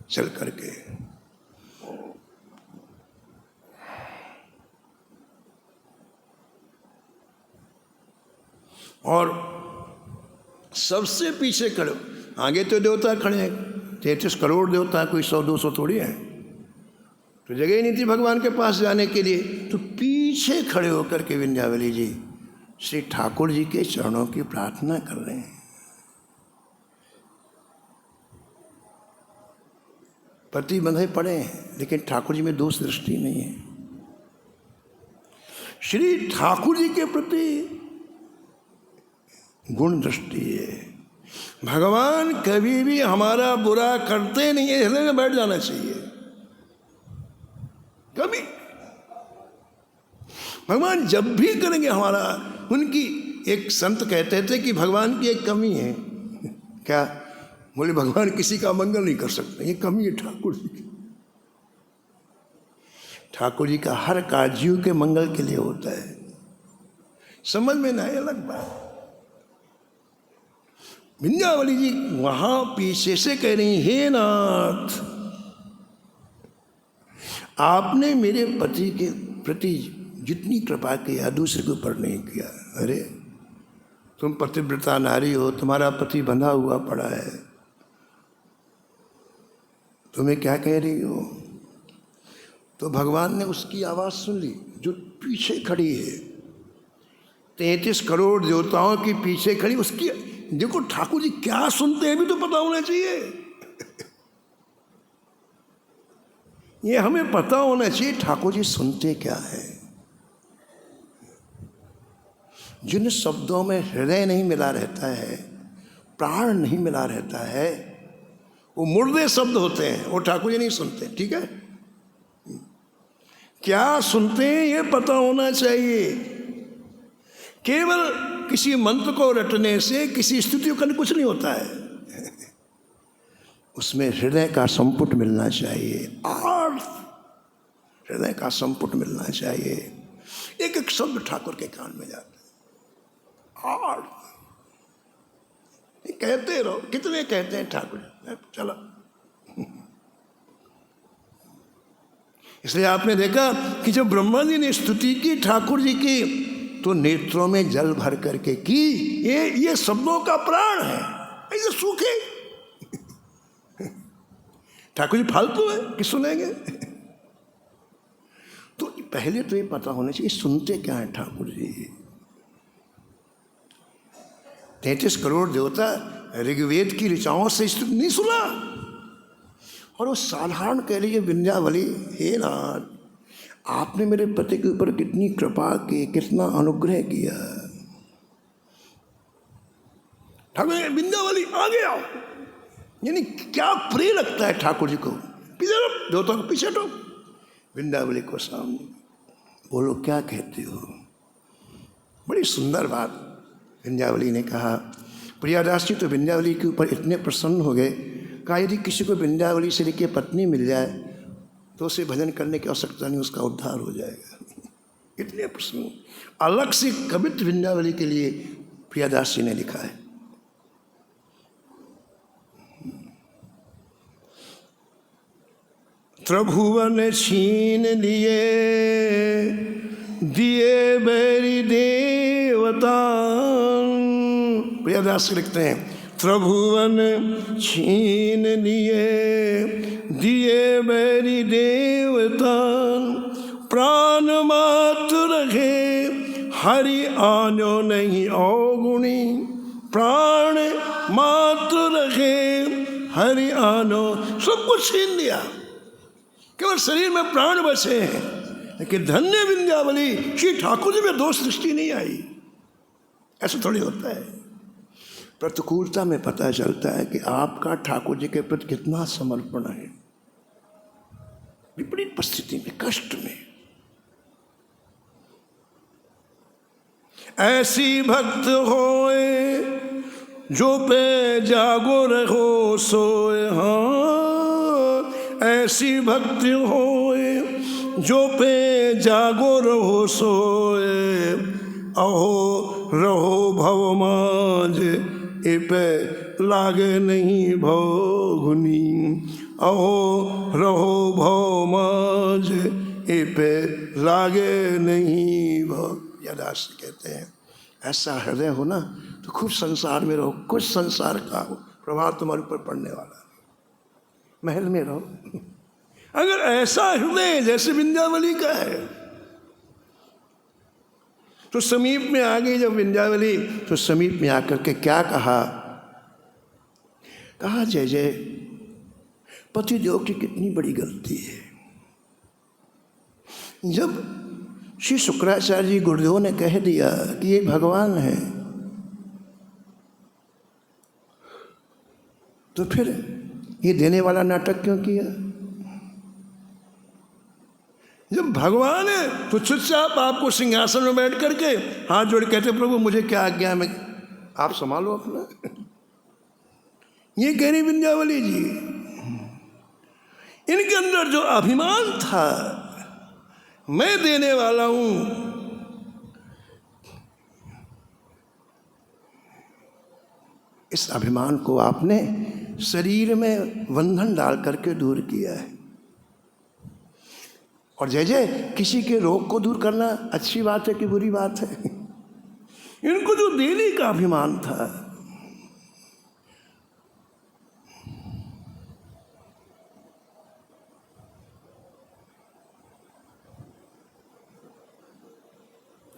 A: चल करके। और सबसे पीछे खड़े, आगे तो देवता खड़े हैं, 33 करोड़ देवता, कोई 100-200 थोड़ी है, तो जगह ही नहीं थी भगवान के पास जाने के लिए। तो पीछे खड़े होकर के विंध्यावली जी श्री ठाकुर जी के चरणों की प्रार्थना कर रहे हैं। पति बंधे पड़े हैं, लेकिन ठाकुर जी में दोष दृष्टि नहीं है। श्री ठाकुर जी के प्रति गुण दृष्टि है। भगवान कभी भी हमारा बुरा करते नहीं है, हृदय में बैठ जाना चाहिए। कभी भगवान जब भी करेंगे हमारा, उनकी एक संत कहते थे कि भगवान की एक कमी है। क्या? बोले भगवान किसी का मंगल नहीं कर सकते, ये कमी है ठाकुर जी की। ठाकुर जी का हर कार्य जीव के मंगल के लिए होता है, समझ में ना आए अलग बात। विंध्यावली जी वहां पीछे से कह रही, हे नाथ, आपने मेरे पति के प्रति जितनी कृपा किया दूसरे के ऊपर नहीं किया। अरे तुम पतिव्रता नारी हो, तुम्हारा पति बंधा हुआ पड़ा है, तुम्हें क्या कह रही हो? तो भगवान ने उसकी आवाज़ सुन ली जो पीछे खड़ी है, 33 करोड़ देवताओं की पीछे खड़ी। उसकी देखो ठाकुर जी क्या सुनते हैं भी तो पता होना चाहिए। ये हमें पता होना चाहिए ठाकुर जी सुनते क्या है। जिन शब्दों में हृदय नहीं मिला रहता है, प्राण नहीं मिला रहता है, वो मुर्दे शब्द होते हैं, वो ठाकुर जी नहीं सुनते। ठीक है, क्या सुनते हैं ये पता होना चाहिए। केवल किसी मंत्र को रटने से, किसी स्तुति को करने कुछ नहीं होता है, उसमें हृदय का संपुट मिलना चाहिए, अर्थ हृदय का संपुट मिलना चाहिए। एक एक शब्द ठाकुर के कान में जाता है, अर्थ कहते रहो। कितने कहते हैं ठाकुर, चलो। इसलिए आपने देखा कि जब ब्रह्मा जी ने स्तुति की ठाकुर जी की, तो नेत्रों में जल भर करके की। ये शब्दों का प्राण है, ऐसे सूखे। ठाकुर जी फालतू है कि सुनेंगे? तो पहले तो ये पता होना चाहिए सुनते क्या है ठाकुर जी। 33 करोड़ देवता ऋग्वेद की ऋचाओं से नहीं सुना, और वो साधारण कह रही है विंध्यावली, हे नाथ, आपने मेरे पति के ऊपर कितनी कृपा की, कितना अनुग्रह किया। ठाकुर विंध्यावली आगे आओ, यानी क्या प्रिय लगता है ठाकुर जी को। पीछे हटो, देवता को पीछे हटो, विंध्यावली को सामने, बोलो क्या कहते हो। बड़ी सुंदर बात विंध्यावली ने कहा। प्रियादास जी तो विंध्यावली के ऊपर इतने प्रसन्न हो गए, कहा यदि किसी को विंध्यावली से लेकर पत्नी मिल जाए तो उसे भजन करने की आवश्यकता नहीं, उसका उद्धार हो जाएगा। इतने प्रसन्न। अलग से कवित्व विंध्यावली के लिए प्रियादास जी ने लिखा है। त्रिभुवन छीन लिए, दिए बैरी देवता। प्रियदास लिखते हैं, त्रिभुवन छीन लिए, दिए बैरी देवता। प्राण मात्र रखे, हरि आनो नहीं अवगुणी। प्राण मात्र रखे, हरि आनो, सब कुछ छीन लिया, केवल शरीर में प्राण बचे हैं। लेकिन धन्य विंध्यावली, श्री ठाकुर जी में दोष दृष्टि नहीं आई। ऐसा थोड़ी होता है। प्रतिकूलता में पता चलता है कि आपका ठाकुर जी के प्रति कितना समर्पण है। विपरीत परिस्थिति में, कष्ट में, ऐसी भक्त होए जो पे जागो रहो सोए। हाँ, ऐसी भक्ति होए जो पे जागो रहो सोए। अहो रहो भव माज, ए पे लागे नहीं भवगुनी। अहो रहो भव माज, ए पे लागे नहीं भव। दास कहते हैं, ऐसा हृदय हो ना तो खूब संसार में रहो, कुछ संसार का हो प्रभाव तुम्हारे ऊपर पड़ने वाला, महल में रहो। अगर ऐसा हृदय जैसे विंध्यावली का है तो समीप में आ गई जब विंध्यावली, तो समीप में आकर के क्या कहा? कहा जय जय, पतिदेव की कितनी बड़ी गलती है। जब श्री शुक्राचार्य जी गुरुदेव ने कह दिया कि ये भगवान है, तो फिर ये देने वाला नाटक क्यों किया? जब भगवान है तो चुपचाप आपको सिंहासन में बैठ करके हाथ जोड़ कहते, प्रभु मुझे क्या आज्ञा है, आप संभालो अपना। ये कह रही विंध्यावली जी, इनके अंदर जो अभिमान था, मैं देने वाला हूं, इस अभिमान को आपने शरीर में बंधन डाल करके दूर किया है। और जय जय, किसी के रोग को दूर करना अच्छी बात है कि बुरी बात है? इनको जो देने का अभिमान था,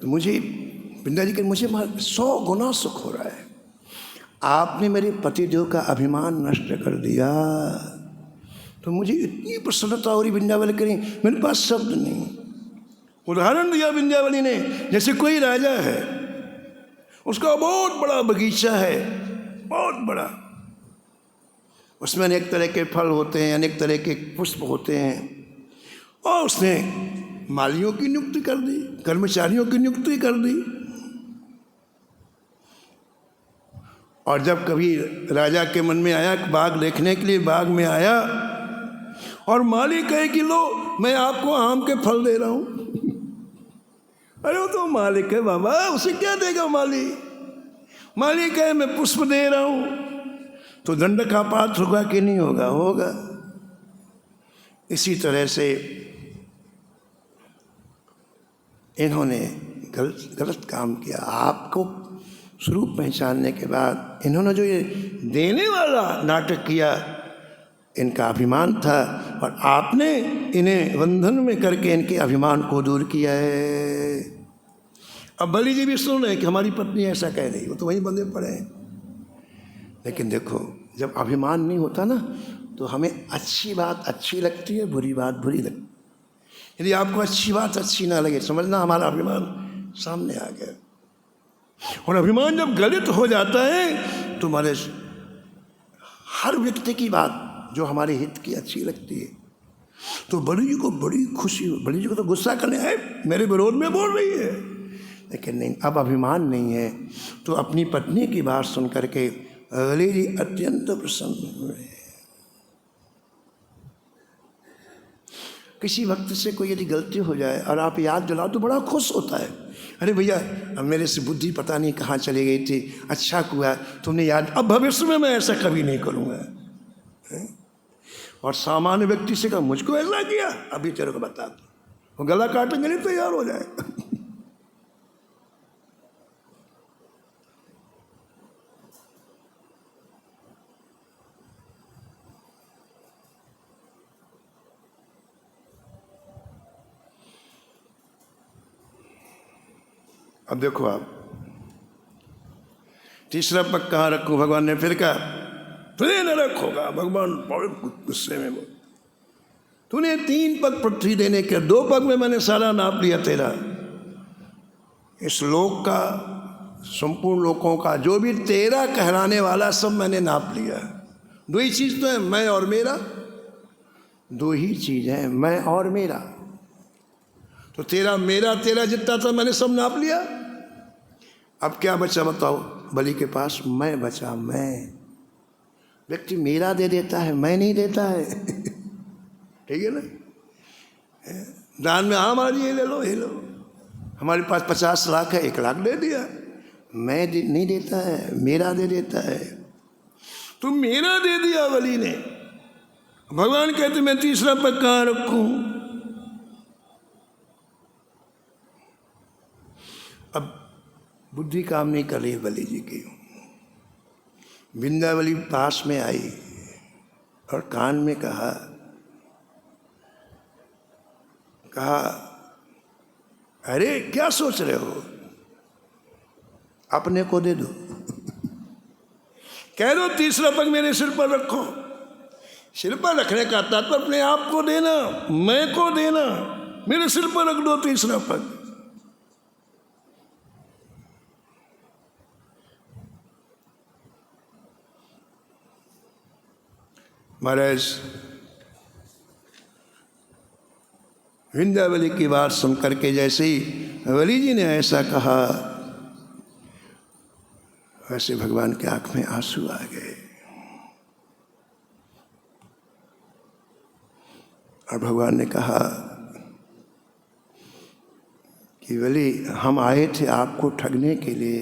A: तो मुझे विंध्या जी के मुझे 100 गुना सुख हो रहा है। आपने मेरे पतिदेव का अभिमान नष्ट कर दिया, तो मुझे इतनी प्रसन्नता हो रही। विंध्यावली करी, मेरे पास शब्द नहीं। उदाहरण दिया विंध्यावली ने, जैसे कोई राजा है, उसका बहुत बड़ा बगीचा है, बहुत बड़ा, उसमें अनेक तरह के फल होते हैं, अनेक तरह के पुष्प होते हैं, और उसने मालियों की नियुक्ति कर दी, कर्मचारियों की नियुक्ति कर दी। और जब कभी राजा के मन में आया बाग देखने के लिए, बाग में आया और माली कहे कि लो मैं आपको आम के फल दे रहा हूं। अरे वो तो मालिक है बाबा, उसे क्या देगा माली? माली कहे मैं पुष्प दे रहा हूं, तो दंड का पात्र होगा कि नहीं होगा? होगा। इसी तरह से इन्होंने गलत काम किया। आपको स्वरूप पहचानने के बाद इन्होंने जो ये देने वाला नाटक किया, इनका अभिमान था, और आपने इन्हें बंधन में करके इनके अभिमान को दूर किया है। अब बलि जी भी सुन रहे हैं कि हमारी पत्नी ऐसा कह रही, वो तो वहीं बंधे पड़े हैं। लेकिन देखो, जब अभिमान नहीं होता ना, तो हमें अच्छी बात अच्छी लगती है, बुरी बात बुरी लगती है। यदि आपको अच्छी बात अच्छी ना लगे, समझना हमारा अभिमान सामने आ गया। और अभिमान जब गलित हो जाता है तो हमारे हर व्यक्ति की बात जो हमारे हित की अच्छी लगती है, तो बलि जी को बड़ी खुशी हो। बलि जी को तो गुस्सा करने आए, मेरे विरोध में बोल रही है, लेकिन नहीं, अब अभिमान नहीं है, तो अपनी पत्नी की बात सुन करके बलि जी अत्यंत प्रसन्न हुए। किसी वक्त से कोई यदि गलती हो जाए और आप याद दिलाओ तो बड़ा खुश होता है। अरे भैया, अब मेरे से बुद्धि पता नहीं कहाँ चली गई थी, अच्छा हुआ तुमने याद, अब भविष्य में मैं ऐसा कभी नहीं करूँगा। और सामान्य व्यक्ति से कहा मुझको ऐसा किया, अभी तेरे को बता दो, वो गला काटने के लिए तैयार हो जाएगा। अब देखो आप, तीसरा पग कहाँ रखूं? भगवान ने फिर कहा तुझे न रखोगा। भगवान बड़े गुस्से में बोले तूने 3 पग पृथ्वी देने के, 2 पग में मैंने सारा नाप लिया तेरा, इस लोक का, संपूर्ण लोकों का, जो भी तेरा कहलाने वाला सब मैंने नाप लिया। 2 ही चीज तो है, मैं और मेरा। 2 ही चीज है, मैं और मेरा। तो तेरा मेरा तेरा जितना था मैंने सब नाप लिया। अब क्या बचा बताओ? बलि के पास मैं बचा। मैं, व्यक्ति मेरा दे देता है, मैं नहीं देता है। ठीक है ना? दान में हाँ महाराज ये ले लो, ये लो। हमारे पास 50 लाख है, 1 लाख दे दिया। मैं नहीं देता है, मेरा दे देता है। तो मेरा दे दिया बलि ने। भगवान कहते मैं तीसरा पग कहाँ रखूं? अब बुद्धि काम नहीं कर रही बलि जी की। विंध्यावली पास में आई और कान में कहा अरे क्या सोच रहे हो, अपने को दे दो। कह दो तीसरा पग मेरे सिर पर रखो। सिर पर रखने का तात्पर्य अपने आप को देना, मैं को देना। मेरे सिर पर रख दो तीसरा पग। महाराज विंध्यावली की बात सुन करके जैसे ही बलि जी ने ऐसा कहा, वैसे भगवान के आंख में आंसू आ गए। और भगवान ने कहा कि बलि हम आए थे आपको ठगने के लिए,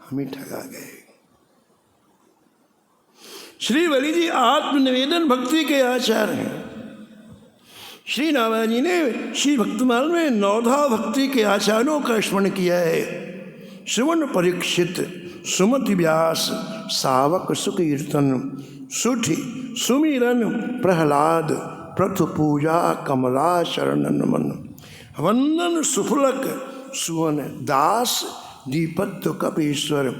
A: हम ही ठगा गए। श्री बलि जी आत्मनिवेदन भक्ति के आचार्य हैं। श्री नारायण जी ने श्री भक्तमाल में 9धा भक्ति के आचार्यों का स्मरण किया है। श्रवण परीक्षित, सुमति व्यास, सावक सुकीर्तन, सुठी सुमिरन प्रहलाद, प्रथु पूजा कमला शरणन मन, वंदन सुफलक सुवन दास, दीपत्व कपीश्वर,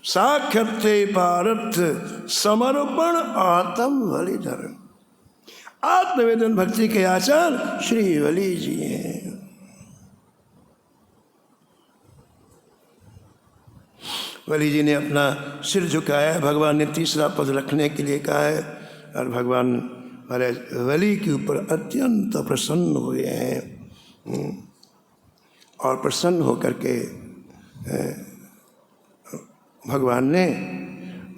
A: साक्षाते पारथ समर्पण आत्म बलिधर। आत्मवेदन भक्ति के आचार्य श्री बलि जी हैं। बलि जी ने अपना सिर झुकाया। भगवान ने तीसरा पद रखने के लिए कहा है और भगवान महाराज बलि के ऊपर अत्यंत प्रसन्न हुए हैं। और प्रसन्न होकर के भगवान ने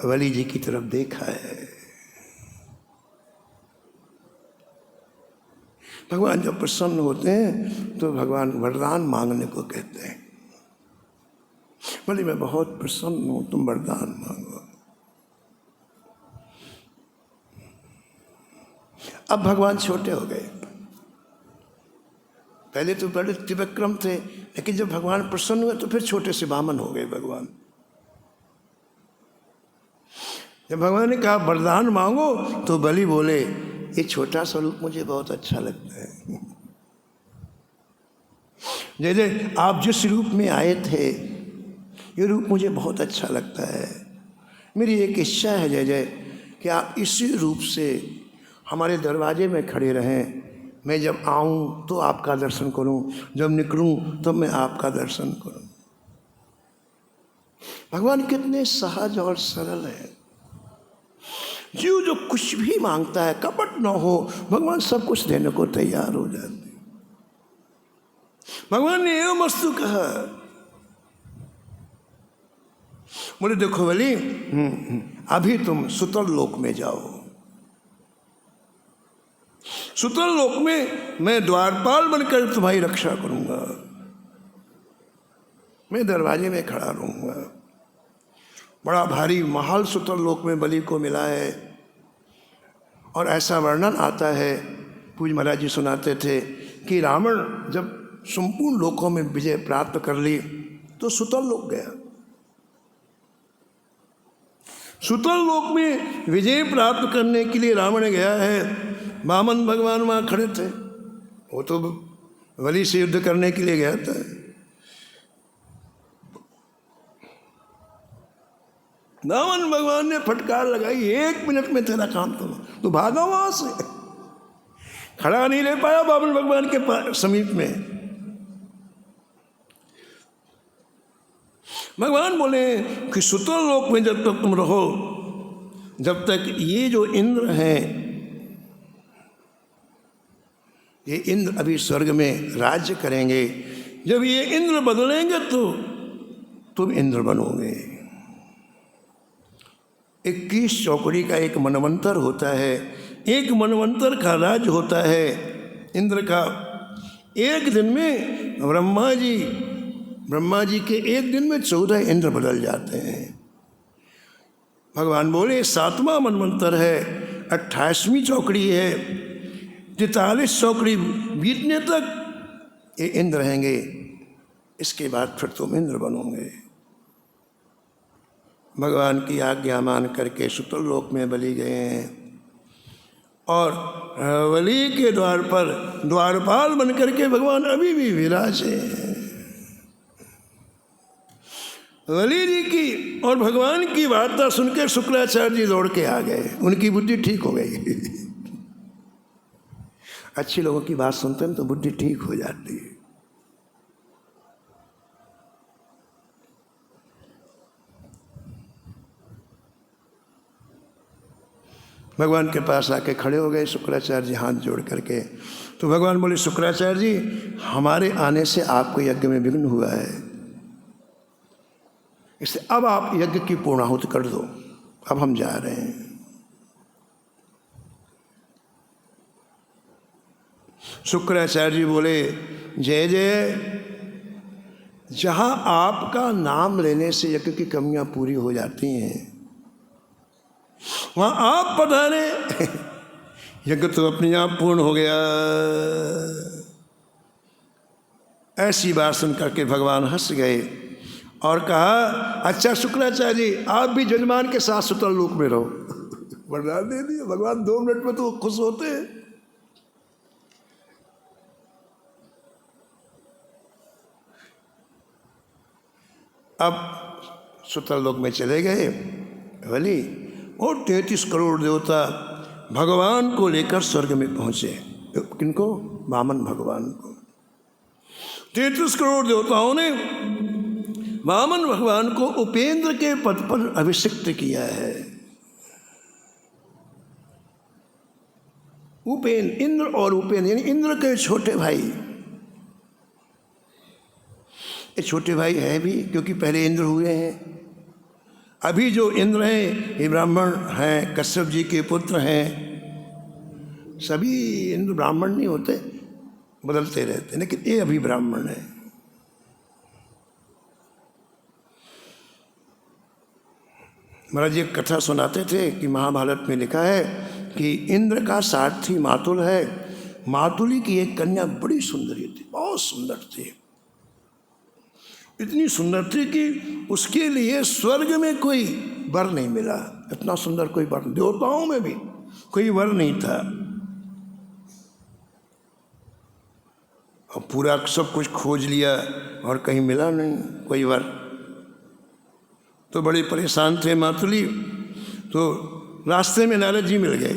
A: बलि जी की तरफ देखा है। भगवान जब प्रसन्न होते हैं तो भगवान वरदान मांगने को कहते हैं। बलि मैं बहुत प्रसन्न हूं, तुम वरदान मांगो। अब भगवान छोटे हो गए। पहले तो बड़े त्रिविक्रम थे, लेकिन जब भगवान प्रसन्न हुए तो फिर छोटे से बामन हो गए भगवान। जब भगवान ने कहा वरदान मांगो तो बलि बोले ये छोटा सा रूप मुझे बहुत अच्छा लगता है। जैसे आप जिस रूप में आए थे ये रूप मुझे बहुत अच्छा लगता है। मेरी एक इच्छा है जय जय कि आप इसी रूप से हमारे दरवाजे में खड़े रहें। मैं जब आऊं तो आपका दर्शन करूं, जब निकलूं तो मैं आपका दर्शन करूं। भगवान कितने सहज और सरल है। जीव जो कुछ भी मांगता है, कपट न हो, भगवान सब कुछ देने को तैयार हो जाते। भगवान ने एवं वस्तु कहा। बोले देखो बलि, अभी तुम सुतल लोक में जाओ। सुतल लोक में मैं द्वारपाल बनकर तुम्हारी रक्षा करूंगा। मैं दरवाजे में खड़ा रहूंगा। बड़ा भारी महल सुतल लोक में बलि को मिला है और ऐसा वर्णन आता है, पूज्य महाराज जी सुनाते थे कि रावण जब संपूर्ण लोकों में विजय प्राप्त कर ली तो सुतल लोक गया। सुतल लोक में विजय प्राप्त करने के लिए रावण गया है। वामन भगवान वहाँ खड़े थे, वो तो बलि से युद्ध करने के लिए गया था। वामन भगवान ने फटकार लगाई, 1 मिनट में तेरा काम तो भागा वहां से। खड़ा नहीं रह पाया वामन भगवान के समीप में। भगवान बोले कि सुतल लोक में जब तक तुम रहो, जब तक ये जो इंद्र हैं, ये इंद्र अभी स्वर्ग में राज्य करेंगे, जब ये इंद्र बदलेंगे तो तुम इंद्र बनोगे। 21 चौकड़ी का एक मनवंतर होता है, एक मनवंतर का राज्य होता है इंद्र का। एक दिन में ब्रह्मा जी के एक दिन में 14 इंद्र बदल जाते हैं। भगवान बोले 7वां मनवंतर है, 28वीं चौकड़ी है, 43 चौकड़ी बीतने तक ये इंद्र रहेंगे, इसके बाद फिर तुम इंद्र बनोगे। भगवान की आज्ञा मान करके सुतल लोक में बलि गए हैं और बलि के द्वार पर द्वारपाल बन करके भगवान अभी भी विराजे। बलि जी की और भगवान की वार्ता सुनकर शुक्राचार्य जी दौड़ के आ गए, उनकी बुद्धि ठीक हो गई। अच्छे लोगों की बात सुनते हैं तो बुद्धि ठीक हो जाती है। भगवान के पास आके खड़े हो गए शुक्राचार्य जी हाथ जोड़ करके। तो भगवान बोले शुक्राचार्य जी, हमारे आने से आपको यज्ञ में विघ्न हुआ है, इसलिए अब आप यज्ञ की पूर्णाहुति कर दो, अब हम जा रहे हैं। शुक्राचार्य जी बोले जय जय, जहां आपका नाम लेने से यज्ञ की कमियां पूरी हो जाती हैं वहां आप पधारे, यज्ञ तो अपने आप पूर्ण हो गया। ऐसी बात सुन करके भगवान हंस गए और कहा अच्छा शुक्राचार्य जी, आप भी जजमान के साथ सुतल लोक में रहो। वरदान दे दिया भगवान, 2 मिनट में तो खुश होते हैं। अब सुतल लोक में चले गए बलि और 33 करोड़ देवता भगवान को लेकर स्वर्ग में पहुंचे। किनको? वामन भगवान को। 33 करोड़ देवताओं ने वामन भगवान को उपेंद्र के पद पर अभिषिक्त किया है। उपेंद्र, इंद्र और उपेंद्र यानी इंद्र के छोटे भाई। ये छोटे भाई हैं भी क्योंकि पहले इंद्र हुए हैं। अभी जो इंद्र हैं ये ब्राह्मण हैं, कश्यप जी के पुत्र हैं। सभी इंद्र ब्राह्मण नहीं होते, बदलते रहते, लेकिन ये अभी ब्राह्मण है। महाराज जी एक कथा सुनाते थे कि महाभारत में लिखा है कि इंद्र का सारथी मातुल है। मातुली की एक कन्या बड़ी सुंदरी थी, बहुत सुंदर थी, इतनी सुंदर थी कि उसके लिए स्वर्ग में कोई वर नहीं मिला। इतना सुंदर कोई वर, देवताओं में भी कोई वर नहीं था। और पूरा सब कुछ खोज लिया और कहीं मिला नहीं कोई वर। तो बड़े परेशान थे मातुली। तो रास्ते में नारद जी मिल गए।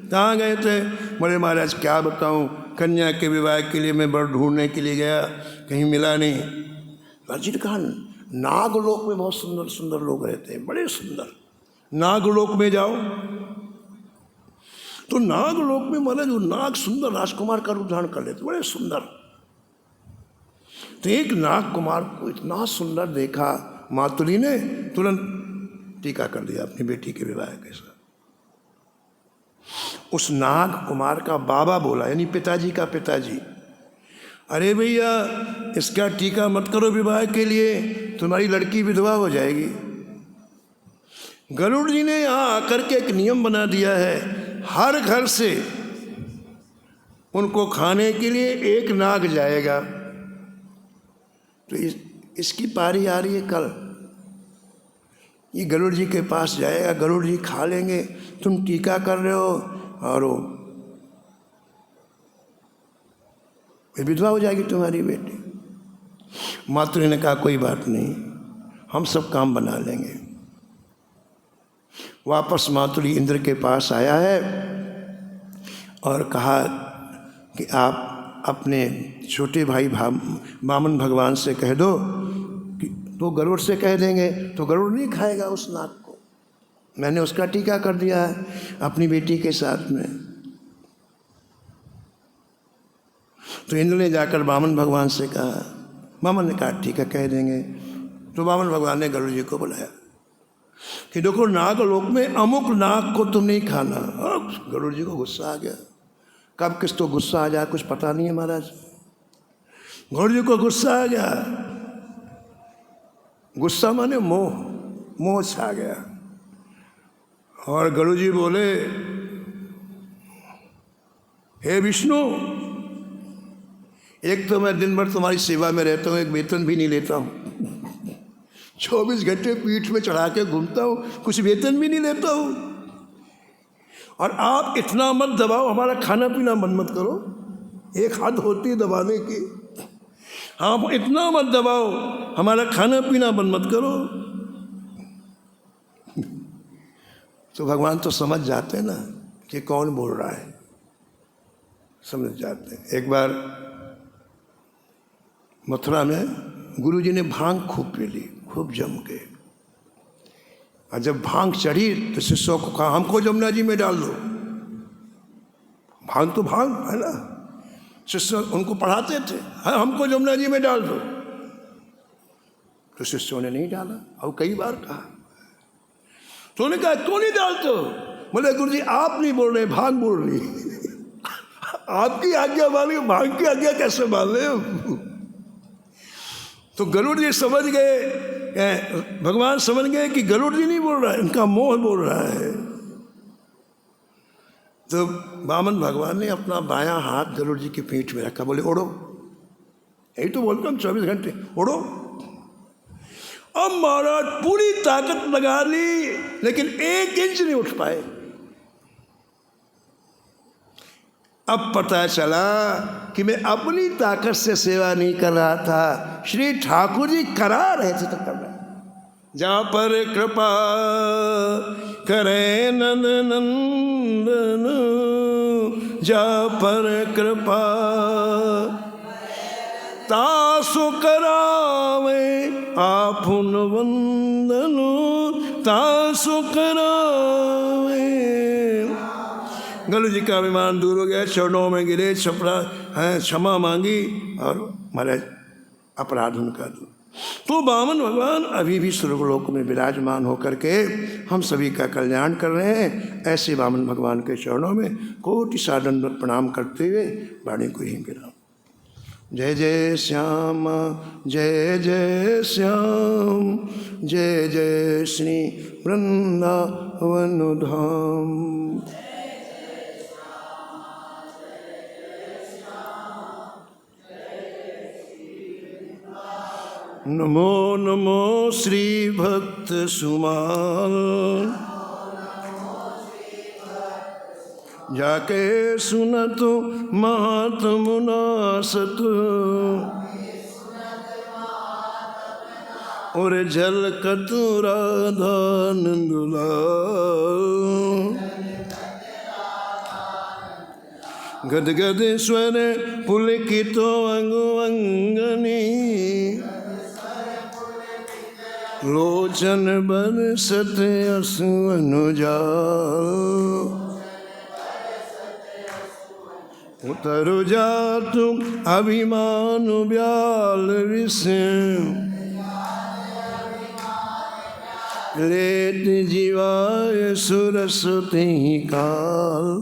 A: कहाँ गए थे? बोले महाराज क्या बताऊँ, कन्या के विवाह के लिए मैं वर ढूंढने के लिए गया, कहीं मिला नहीं। जी ने कहा नागलोक में बहुत सुंदर सुंदर लोग रहते हैं, बड़े सुंदर, नागलोक में जाओ। तो नागलोक में महाराज वो नाग सुंदर राजकुमार का रूप धारण कर लेते, बड़े सुंदर। तो एक नाग कुमार को इतना सुंदर देखा, मातुली ने तुरंत टीका कर दिया अपनी बेटी के विवाह के साथ। उस नाग कुमार का बाबा बोला, यानी पिताजी का पिताजी, अरे भैया इसका टीका मत करो विवाह के लिए, तुम्हारी लड़की विधवा हो जाएगी। गरुड़ जी ने यहाँ आकर के एक नियम बना दिया है हर घर से उनको खाने के लिए एक नाग जाएगा। तो इसकी पारी आ रही है कल, ये गरुड़ जी के पास जाएगा, गरुड़ जी खा लेंगे, तुम टीका कर रहे हो और वो विधवा हो जाएगी तुम्हारी बेटी। मातृ ने कहा कोई बात नहीं, हम सब काम बना लेंगे। वापस मातुरी इंद्र के पास आया है और कहा कि आप अपने छोटे भाई वामन भगवान से कह दो कि तो गरुड़ से कह देंगे तो गरुड़ नहीं खाएगा उस नाग को, मैंने उसका टीका कर दिया है अपनी बेटी के साथ में। तो इंद्र ने जाकर वामन भगवान से कहा, वामन ने कहा ठीक है कह देंगे। तो वामन भगवान ने गरुड़ जी को बुलाया कि देखो नागलोक में अमुक नाग को तुम नहीं खाना। गरुड़ जी को गुस्सा आ गया, कब किस तो गुस्सा आ जाए कुछ पता नहीं है महाराज। गरुड़ जी को गुस्सा आ गया, गुस्सा माने मोह, मोह छा गया। और गरुड़ जी बोले, हे विष्णु, एक तो मैं दिन भर तुम्हारी सेवा में रहता हूँ, एक वेतन भी नहीं लेता हूँ, 24 घंटे पीठ में चढ़ा के घूमता हूँ, कुछ वेतन भी नहीं लेता हूँ। और आप इतना मत दबाओ, हमारा खाना पीना बंद मत करो, एक हद होती है दबाने की। आप इतना मत दबाओ, हमारा खाना पीना बंद मत करो। तो भगवान तो समझ जाते हैं ना कि कौन बोल रहा है, समझ जाते हैं। एक बार मथुरा में गुरुजी ने भांग खूब पी ली, खूब जम के, और जब भांग चढ़ी तो शिष्यों को कहा हमको जमुना जी में डाल दो। भांग तो भांग है ना, शिष्य उनको पढ़ाते थे, हाँ हमको जमुना जी में डाल दो। तो शिष्यों ने नहीं डाला, और कई बार कहा। तो उन्होंने कहा क्यों नहीं डालते हो? बोले गुरुजी आप नहीं बोल रहे, भांग बोल रही। आपकी आज्ञा मानी, भांग की आज्ञा कैसे मान रहे हो? तो गरुड़ जी समझ गए, भगवान समझ गए कि गरुड़ जी नहीं बोल रहा है, इनका मोह बोल रहा है। तो वामन भगवान ने अपना बायां हाथ गरुड़ जी की पीठ में रखा, बोले ओढ़ो। यही तो बोलता हूँ 24 घंटे ओढ़ो। अब महाराज पूरी ताकत लगा ली, लेकिन 1 इंच नहीं उठ पाए। अब पता चला कि मैं अपनी ताकत से सेवा नहीं कर रहा था, श्री ठाकुर जी करा रहे थे तो कर रहे। जहाँ पर कृपा करे नंद नंदन, जहाँ पर कृपा तासु करावे आपुन वंदन, तासु करावे। गरुड़ जी का अभिमान दूर हो गया, चरणों में गिरे, छपड़ा है, क्षमा मांगी और महाराज अपराध उनका दूर। तो वामन भगवान अभी भी स्वर्गलोक में विराजमान होकर के हम सभी का कल्याण कर रहे हैं। ऐसे वामन भगवान के चरणों में कोटि सादंडवत प्रणाम करते हुए वाणी को ही गिरा। जय जय श्याम, जय जय श्याम, जय जय श्री वृंदावन धाम। नमो नमो श्री भक्त सुमाल, जाके सुनत महात्म नासत, और जल कतुरा नंदुलाल। गदगद स्वर पुलकितो अंगु अंगनी, लोचन बरसत असु अनुजाल। उतरु जातु अभिमानु ब्याल विष, लेत जीवाय सुरसते काल।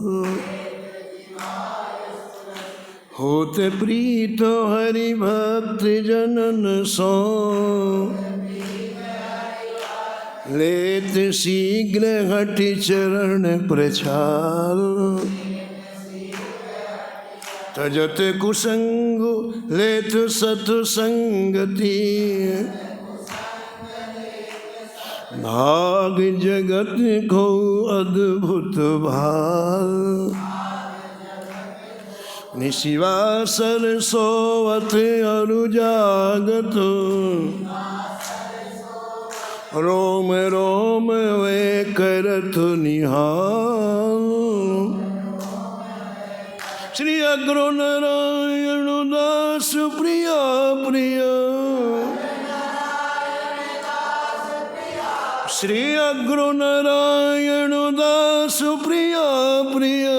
A: होते प्रीत हरि भक्त जनन सो, लेत शीघ्र हटि चरण प्रछाल, तजत कुसंग लेत सत्संगति, भाग जगत को अद्भुत भाल, निशिवासर सोवत अरु जागत, रोम रोम वे करत निहाल। श्री अग्रो नारायण दास प्रिया प्रिया, श्री अग्रो नारायण दास प्रिया प्रिया,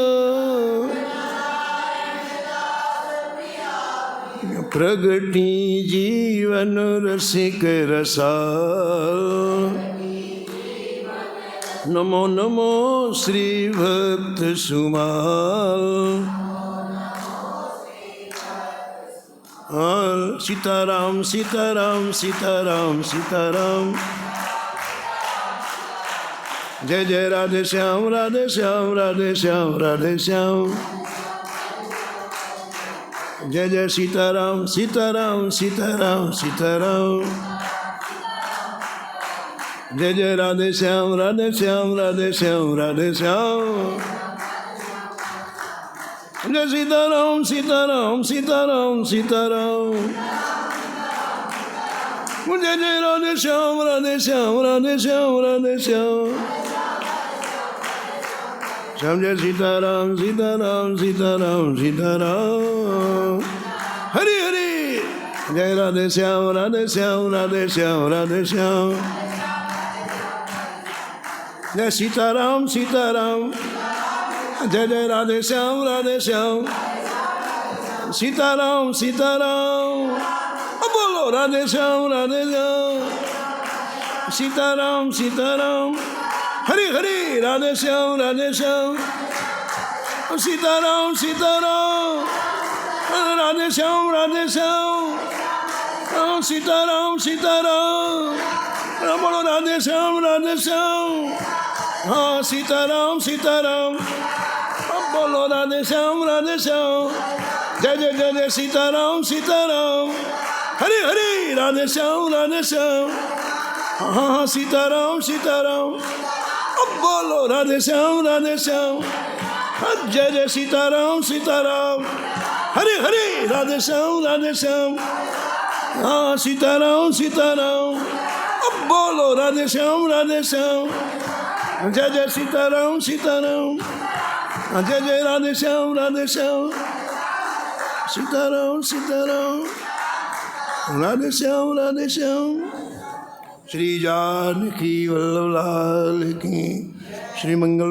A: प्रगति जीवन रसिक रसाल। नमो नमो श्री भक्त सुमाल। सीताराम सीताराम सीताराम सीताराम, जय जय राधे श्याम राधे श्याम राधे श्याम राधे श्याम, जय जय सीताराम सीताराम सीताराम सीताराम, जय जय राधे श्याम राधे श्याम राधे श्याम राधे श्याम, जय सीताराम सीताराम सीताराम सीताराम, जय जय राधे श्याम राधे श्याम राधे श्याम राधे श्याम, श्याम जय सीताराम सीताराम सीताराम सीताराम, हरि हरि, जय राधे श्याम राधे श्याम राधे श्याम राधे श्याम, जय सीताराम सीताराम, जय जय राधे श्याम राधे श्याम, सीताराम सीताराम, बोलो राधे श्याम राधे श्याम, सीताराम सीताराम, हरि हरि, राधे श्याम राधे श्याम, सीताराम सीताराम, राधे श्याम राधे श्याम, सीताराम सीताराम, बोलो राधे श्याम राधे श्याम, हाँ सीताराम सीताराम, बोलो राधे श्याम राधे श्याम, जय जय जय जय सीताराम सीताराम, हरि हरि, राधे श्याम राधे श्याम, हाँ सीताराम सीताराम, अब बोलो राधे श्याम राधे श्याम, जय जय सीताराम सीताराम, हरि हरि, राधे श्याम राधे श्याम, हाँ सीताराम सीताराम, अब बोलो राधे श्याम राधे श्याम, जय जय सीताराम सीताराम, जय जय राधे श्याम राधे श्याम, सीताराम सीताराम, राधे श्याम राधे श्याम। श्री जानकी वल्लभ लाल की। श्री मंगल